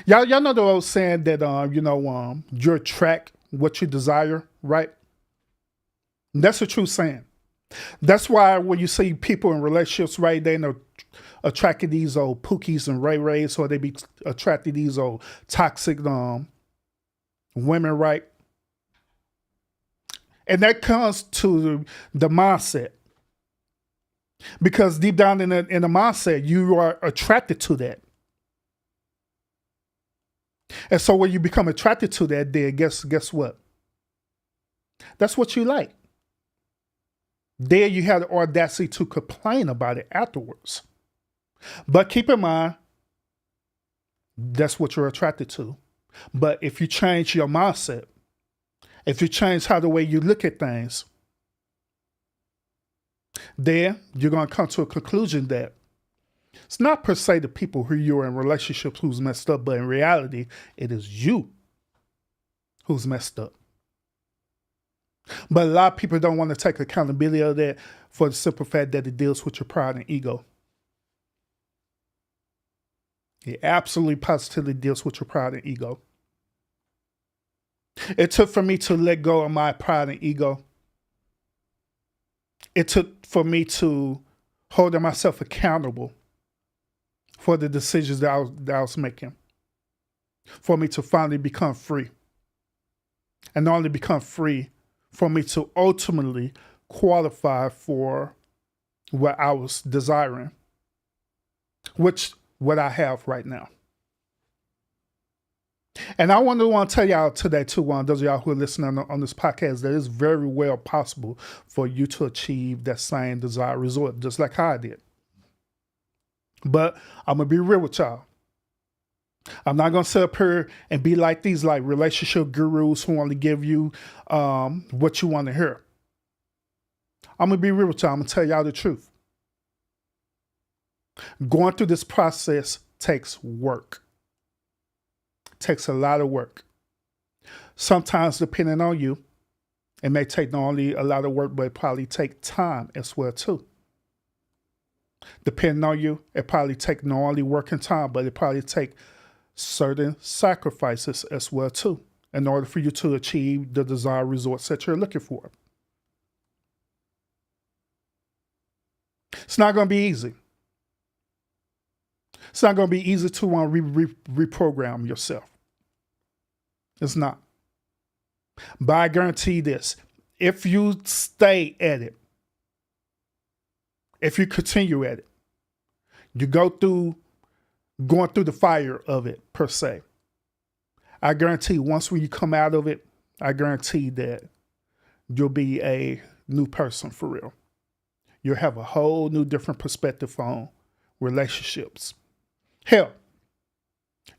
Y'all know the old saying that you attract what you desire, right? That's a true saying. That's why when you see people in relationships, right, they end attracting these old Pookies and Ray Rays, or they be attracting these old toxic women, right? And that comes to the mindset. Because deep down in the mindset, you are attracted to that. And so when you become attracted to that, then guess what? That's what you like. There you have the audacity to complain about it afterwards. But keep in mind, that's what you're attracted to. But if you change your mindset, if you change the way you look at things, then you're going to come to a conclusion that it's not per se the people who you're in relationships who's messed up, but in reality, it is you who's messed up. But a lot of people don't want to take accountability of that for the simple fact that it deals with your pride and ego. It absolutely positively deals with your pride and ego. It took for me to let go of my pride and ego. It took for me to hold myself accountable for the decisions that I was making. For me to finally become free. And not only become free, for me to ultimately qualify for what I was desiring, which what I have right now. And I want to tell y'all today too, those of y'all who are listening on this podcast, that it's very well possible for you to achieve that same desired result, just like how I did. But I'm gonna be real with y'all. I'm not gonna sit up here and be like these like relationship gurus who only give you what you want to hear. I'm gonna be real with y'all. I'm gonna tell y'all the truth. Going through this process takes work. Takes a lot of work. Sometimes, depending on you, it may take not only a lot of work, but it probably take time as well too. Depending on you, it probably take not only work and time, but it probably take certain sacrifices as well too, in order for you to achieve the desired results that you're looking for. It's not going to be easy. It's not going to be easy to reprogram yourself. It's not. But I guarantee this, if you stay at it, if you continue at it, you going through the fire of it per se. I guarantee once when you come out of it, I guarantee that you'll be a new person for real. You'll have a whole new different perspective on relationships. Hell,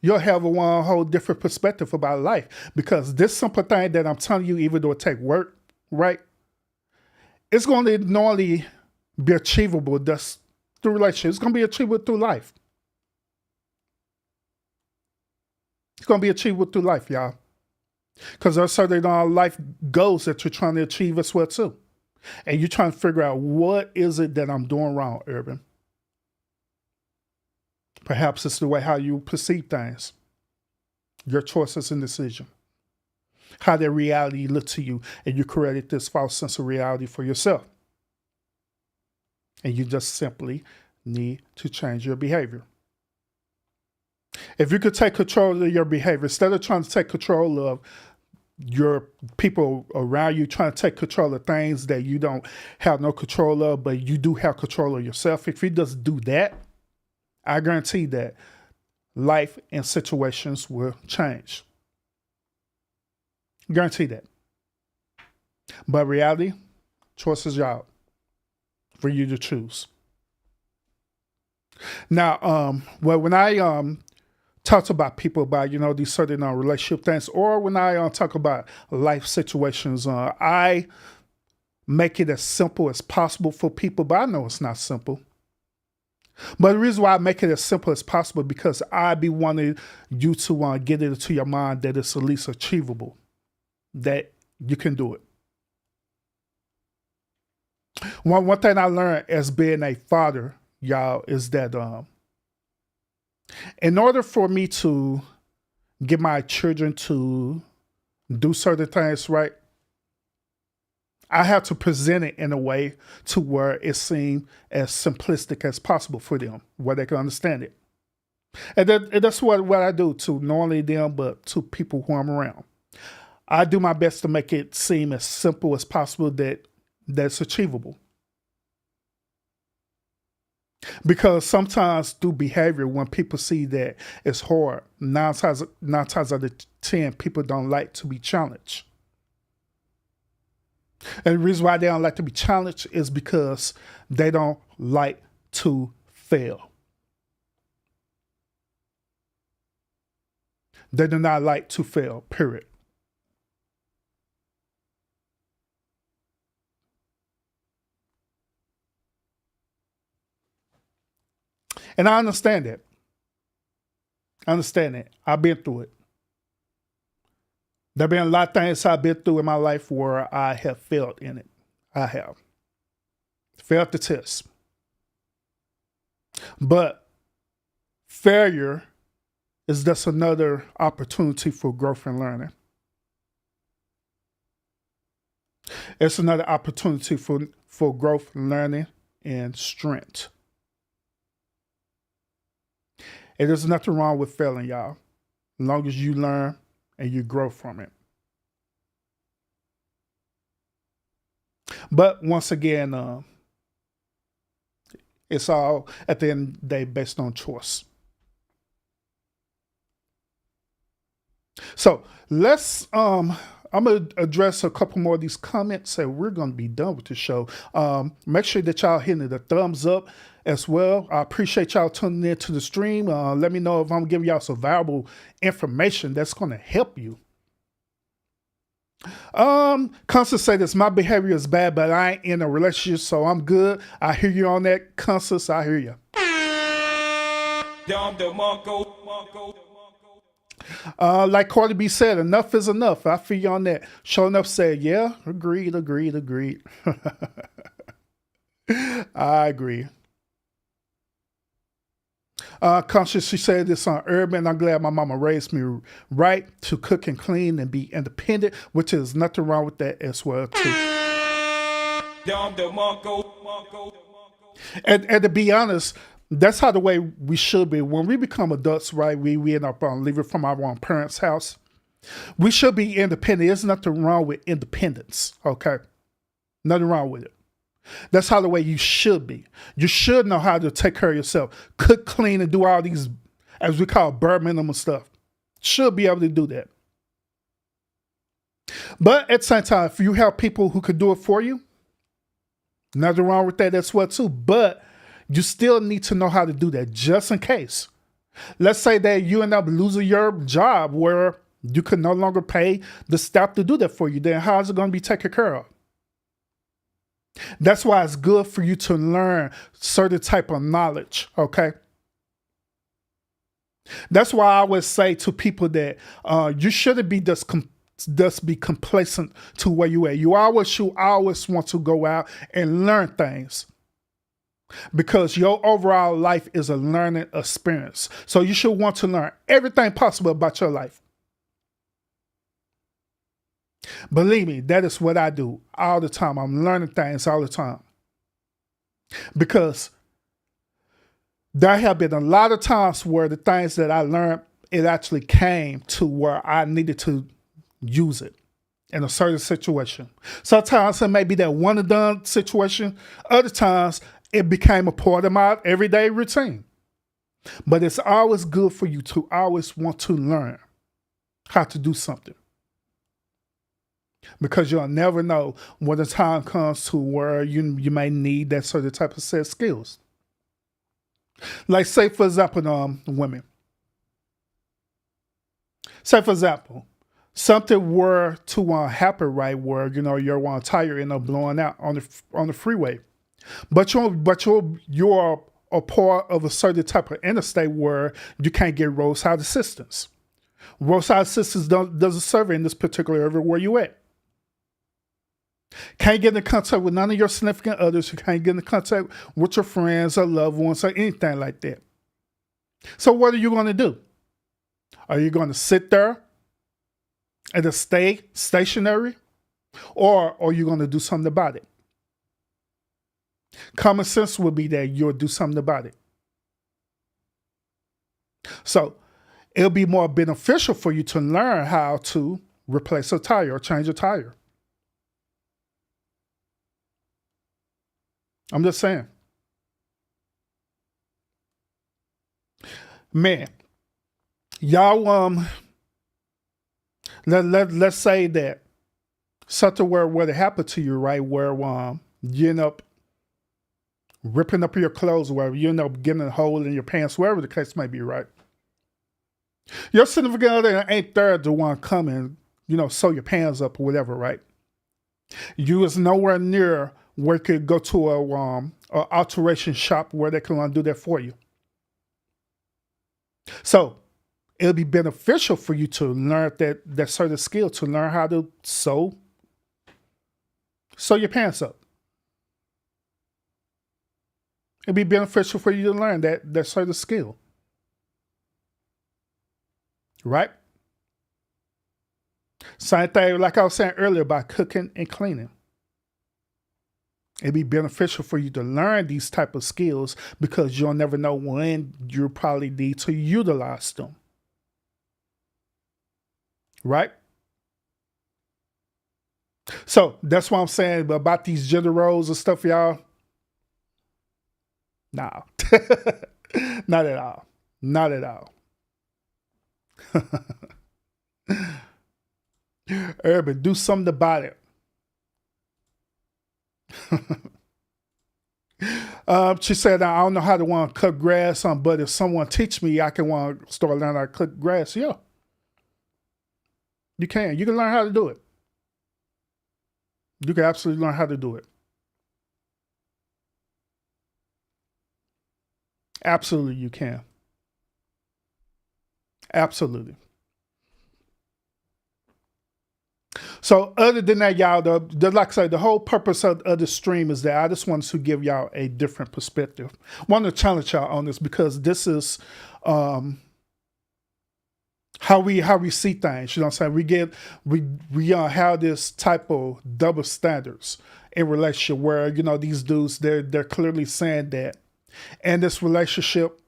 you'll have a whole different perspective about life, because this simple thing that I'm telling you, even though it take work, right? It's going to not only be achievable just through relationships, it's going to be achievable through life. It's going to be achievable through life, y'all. Because there are certain life goals that you're trying to achieve as well too. And you're trying to figure out, what is it that I'm doing wrong, Urban? Perhaps it's the way how you perceive things, your choices and decision, how that reality look to you, and you created this false sense of reality for yourself. And you just simply need to change your behavior. If you could take control of your behavior, instead of trying to take control of your people around you, trying to take control of things that you don't have no control of, but you do have control of yourself. If you just do that, I guarantee that life and situations will change. Guarantee that. But reality, choice is y'all for you to choose. Now, when I talk about people about, these certain relationship things, or when I talk about life situations, I make it as simple as possible for people, but I know it's not simple. But the reason why I make it as simple as possible, because I be wanting you to get it into your mind that it's at least achievable, that you can do it. One thing I learned as being a father, y'all, is that in order for me to get my children to do certain things right, I have to present it in a way to where it seems as simplistic as possible for them, where they can understand it. And that's what I do to not only them, but to people who I'm around. I do my best to make it seem as simple as possible that's achievable. Because sometimes through behavior, when people see that it's hard, nine times out of 10, people don't like to be challenged. And the reason why they don't like to be challenged is because they don't like to fail. They do not like to fail, period. And I understand that. I've been through it. There have been a lot of things I've been through in my life where I have failed in it. I have. Failed the test. But failure is just another opportunity for growth and learning. It's another opportunity for growth, learning, and strength. And there's nothing wrong with failing, y'all, as long as you learn and you grow from it. But once again, it's all at the end of the day based on choice. So let's I'm gonna address a couple more of these comments, and we're gonna be done with the show. Make sure that y'all hitting the thumbs up as well. I appreciate y'all tuning in to the stream. Let me know if I'm giving y'all some valuable information that's gonna help you. Constance say this, my behavior is bad, but I ain't in a relationship, so I'm good. I hear you on that, Constance. I hear you. Like Cardi B said, enough is enough. I feel you on that. Show enough said, yeah, agreed. I agree. Conscious, she said this on Urban. I'm glad my mama raised me right to cook and clean and be independent, which is nothing wrong with that as well too. And to be honest, that's how the way we should be. When we become adults, right, we end up leaving from our own parents' house. We should be independent. There's nothing wrong with independence, okay? Nothing wrong with it. That's how the way you should be. You should know how to take care of yourself. Cook, clean, and do all these, as we call, bare minimum stuff. Should be able to do that. But at the same time, if you have people who could do it for you, nothing wrong with that as well too. But you still need to know how to do that just in case. Let's say that you end up losing your job where you can no longer pay the staff to do that for you. Then how is it going to be taken care of? That's why it's good for you to learn certain type of knowledge, okay? That's why I always say to people that you shouldn't be just be complacent to where you at. You should always want to go out and learn things. Because your overall life is a learning experience. So you should want to learn everything possible about your life. Believe me, that is what I do all the time. I'm learning things all the time. Because there have been a lot of times where the things that I learned, it actually came to where I needed to use it in a certain situation. Sometimes it may be that one and done situation. Other times it became a part of my everyday routine. But it's always good for you to always want to learn how to do something. Because you'll never know when the time comes to where you may need that certain type of set of skills. Like say for example, women. Say for example, something were to happen, right, where your tire end up blowing out on the freeway. But you're a part of a certain type of interstate where you can't get roadside assistance. Roadside assistance doesn't serve in this particular area where you at. Can't get in contact with none of your significant others. You can't get in contact with your friends or loved ones or anything like that. So what are you going to do? Are you going to sit there and just stay stationary? Or are you going to do something about it? Common sense would be that you'll do something about it. So it'll be more beneficial for you to learn how to replace a tire or change a tire. I'm just saying. Man, y'all, let's say that something where it happened to you, right, where you end up ripping up your clothes, or wherever you end up getting a hole in your pants, wherever the case may be, right? Your significant other ain't there to want to come and, sew your pants up or whatever, right? You was nowhere near where you could go to a alteration shop where they can do that for you. So it'll be beneficial for you to learn that certain skill, to learn how to sew your pants up. It'd be beneficial for you to learn that certain skill. Right? Same thing like I was saying earlier about cooking and cleaning. It'd be beneficial for you to learn these type of skills because you'll never know when you probably need to utilize them. Right? So that's what I'm saying about these gender roles and stuff, y'all. No. Not at all. Not at all. Urban, do something about it. She said, I don't know how to want to cut grass, but if someone teach me, I can want to start learning how to cut grass. Yeah. You can. You can learn how to do it. You can absolutely learn how to do it. Absolutely, you can. Absolutely. So other than that, y'all, like I said, the whole purpose of the stream is that I just wanted to give y'all a different perspective. I want to challenge y'all on this because this is how we see things. You know what I'm saying? We have this type of double standards in relationship where, you know, these dudes, they're clearly saying that in this relationship,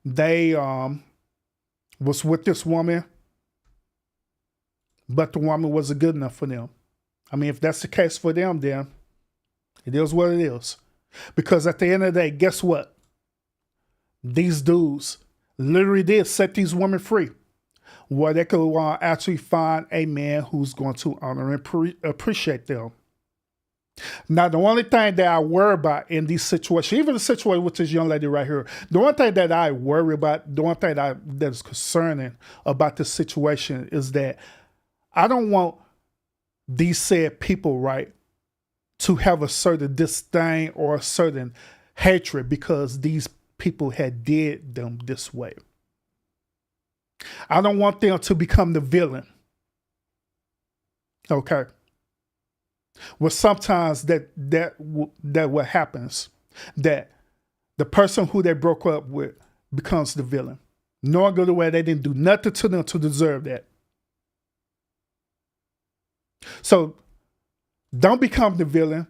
they was with this woman, but the woman wasn't good enough for them. I mean, if that's the case for them, then it is what it is. Because at the end of the day, guess what? These dudes literally did set these women free, where they could actually find a man who's going to honor and appreciate them. Now, the only thing that I worry about in these situations, even the situation with this young lady right here, the one thing that I worry about, the one thing that is concerning about this situation is that I don't want these said people, right, to have a certain disdain or a certain hatred because these people had did them this way. I don't want them to become the villain. Okay. Well, sometimes that what happens, that the person who they broke up with becomes the villain, knowing good way they didn't do nothing to them to deserve that. So don't become the villain.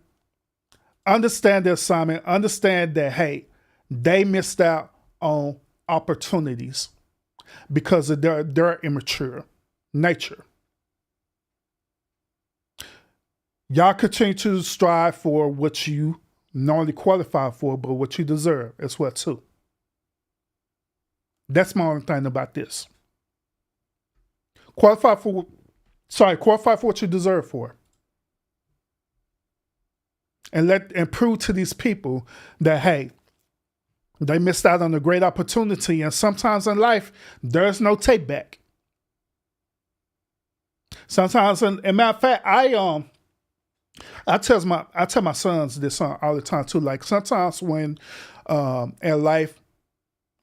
Understand the assignment. Understand that, hey, they missed out on opportunities because of their immature nature. Y'all continue to strive for what you not only qualify for, but what you deserve as well too. That's my only thing about this. Qualify for what you deserve for. And prove to these people that, hey, they missed out on a great opportunity, and sometimes in life, there's no take back. Sometimes, and matter of fact, I tell my sons this all the time too. Like sometimes when in life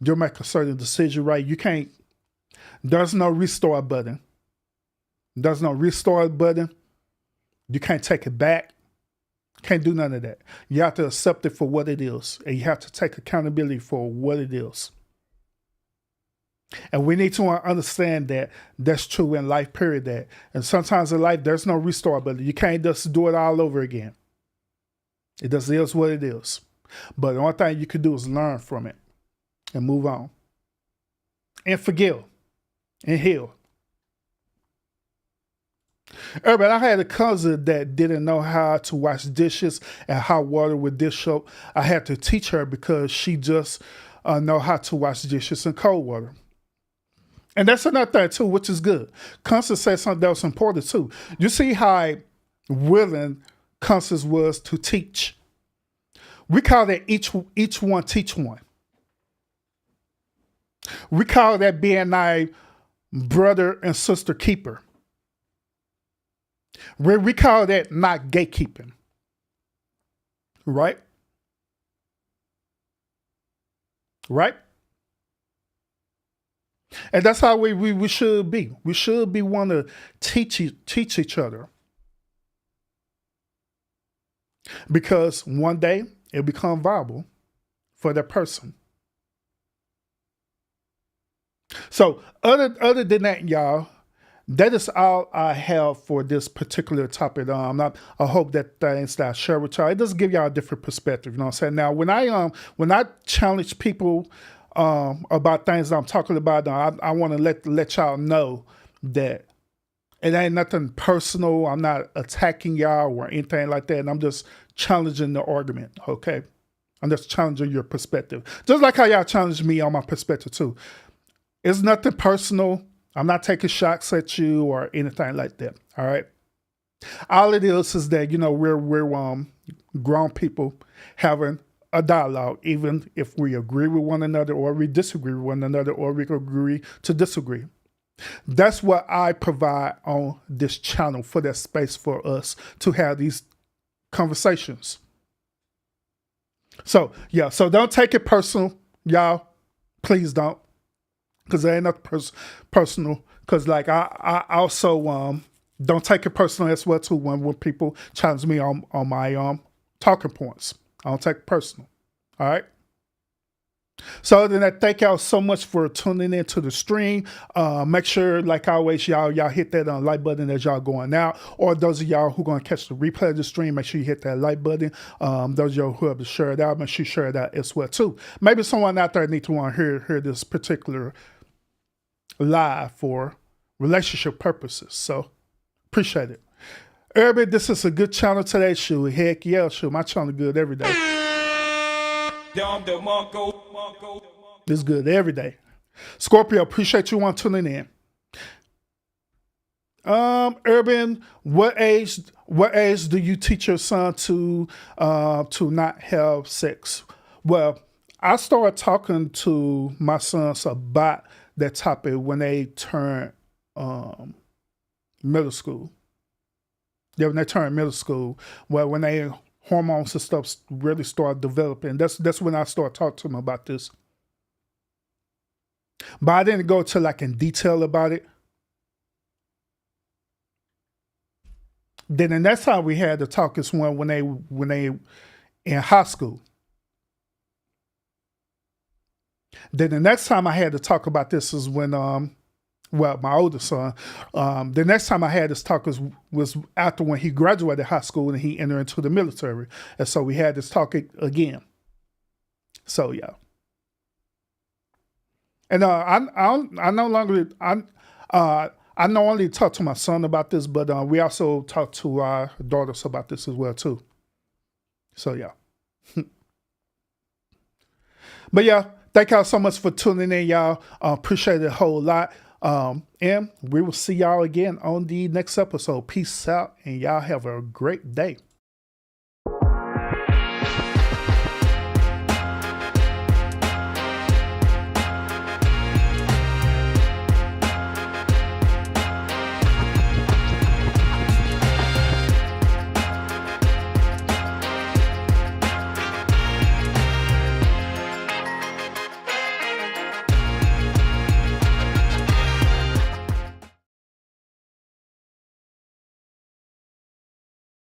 you make a certain decision, right? There's no restart button. There's no restart button. You can't take it back. Can't do none of that. You have to accept it for what it is, and you have to take accountability for what it is. And we need to understand that that's true in life, period. That, and sometimes in life, there's no restart button. You can't just do it all over again. It just is what it is. But the only thing you can do is learn from it and move on. And forgive. And heal. But I had a cousin that didn't know how to wash dishes and hot water with dish soap. I had to teach her because she just know how to wash dishes in cold water. And that's another thing too, which is good. Constance said something that was important too. You see how willing Constance was to teach. We call that each one teach one. We call that being a brother and sister keeper. We call that not gatekeeping. Right? Right? And that's how we should be. We should be want to teach each other. Because one day it'll become viable for that person. So other than that, y'all, that is all I have for this particular topic. I hope that things that I share with y'all, it does give y'all a different perspective. You know what I'm saying? Now, when I challenge people about things that I'm talking about, I want to let y'all know that it ain't nothing personal. I'm not attacking y'all or anything like that. And I'm just challenging the argument. Okay, I'm just challenging your perspective, just like how y'all challenged me on my perspective too. It's nothing personal. I'm not taking shots at you or anything like that. All right. All it is that, you know, we're grown people having a dialogue, even if we agree with one another or we disagree with one another or we agree to disagree. That's what I provide on this channel, for that space for us to have these conversations. So, yeah, so don't take it personal, y'all. Please don't. Because it ain't nothing personal. Because, like, I also don't take it personal as well, too, when people challenge me on my talking points. I don't take it personal. All right? So other than that, thank y'all so much for tuning into the stream. Make sure, like always, y'all hit that like button as y'all going out. Or those of y'all who going to catch the replay of the stream, make sure you hit that like button. Those of y'all who have to share it out, make sure you share it out as well too. Maybe someone out there need to want to hear this particular live for relationship purposes. So appreciate it. Everybody, this is a good channel today. Shoot, heck yeah, shoot, my channel good every day. It's good every day. Scorpio, appreciate you tuning in. Urban, what age do you teach your son to not have sex? Well, I started talking to my sons about that topic when they turn middle school. Yeah, when they turn middle school, well, when they hormones and stuff really start developing, that's when I start talking to them about this. But I didn't go to like in detail about it. Then the next time we had the talk is when they in high school. Then the next time I had to talk about this is when well, my older son, the next time I had this talk was after when he graduated high school and he entered into the military. And so we had this talk again. So, yeah. And I no longer, I not only talk to my son about this, but we also talk to our daughters about this as well, too. So, yeah. But, yeah, thank y'all so much for tuning in, y'all. Appreciate it a whole lot. And we will see y'all again on the next episode. Peace out, and y'all have a great day.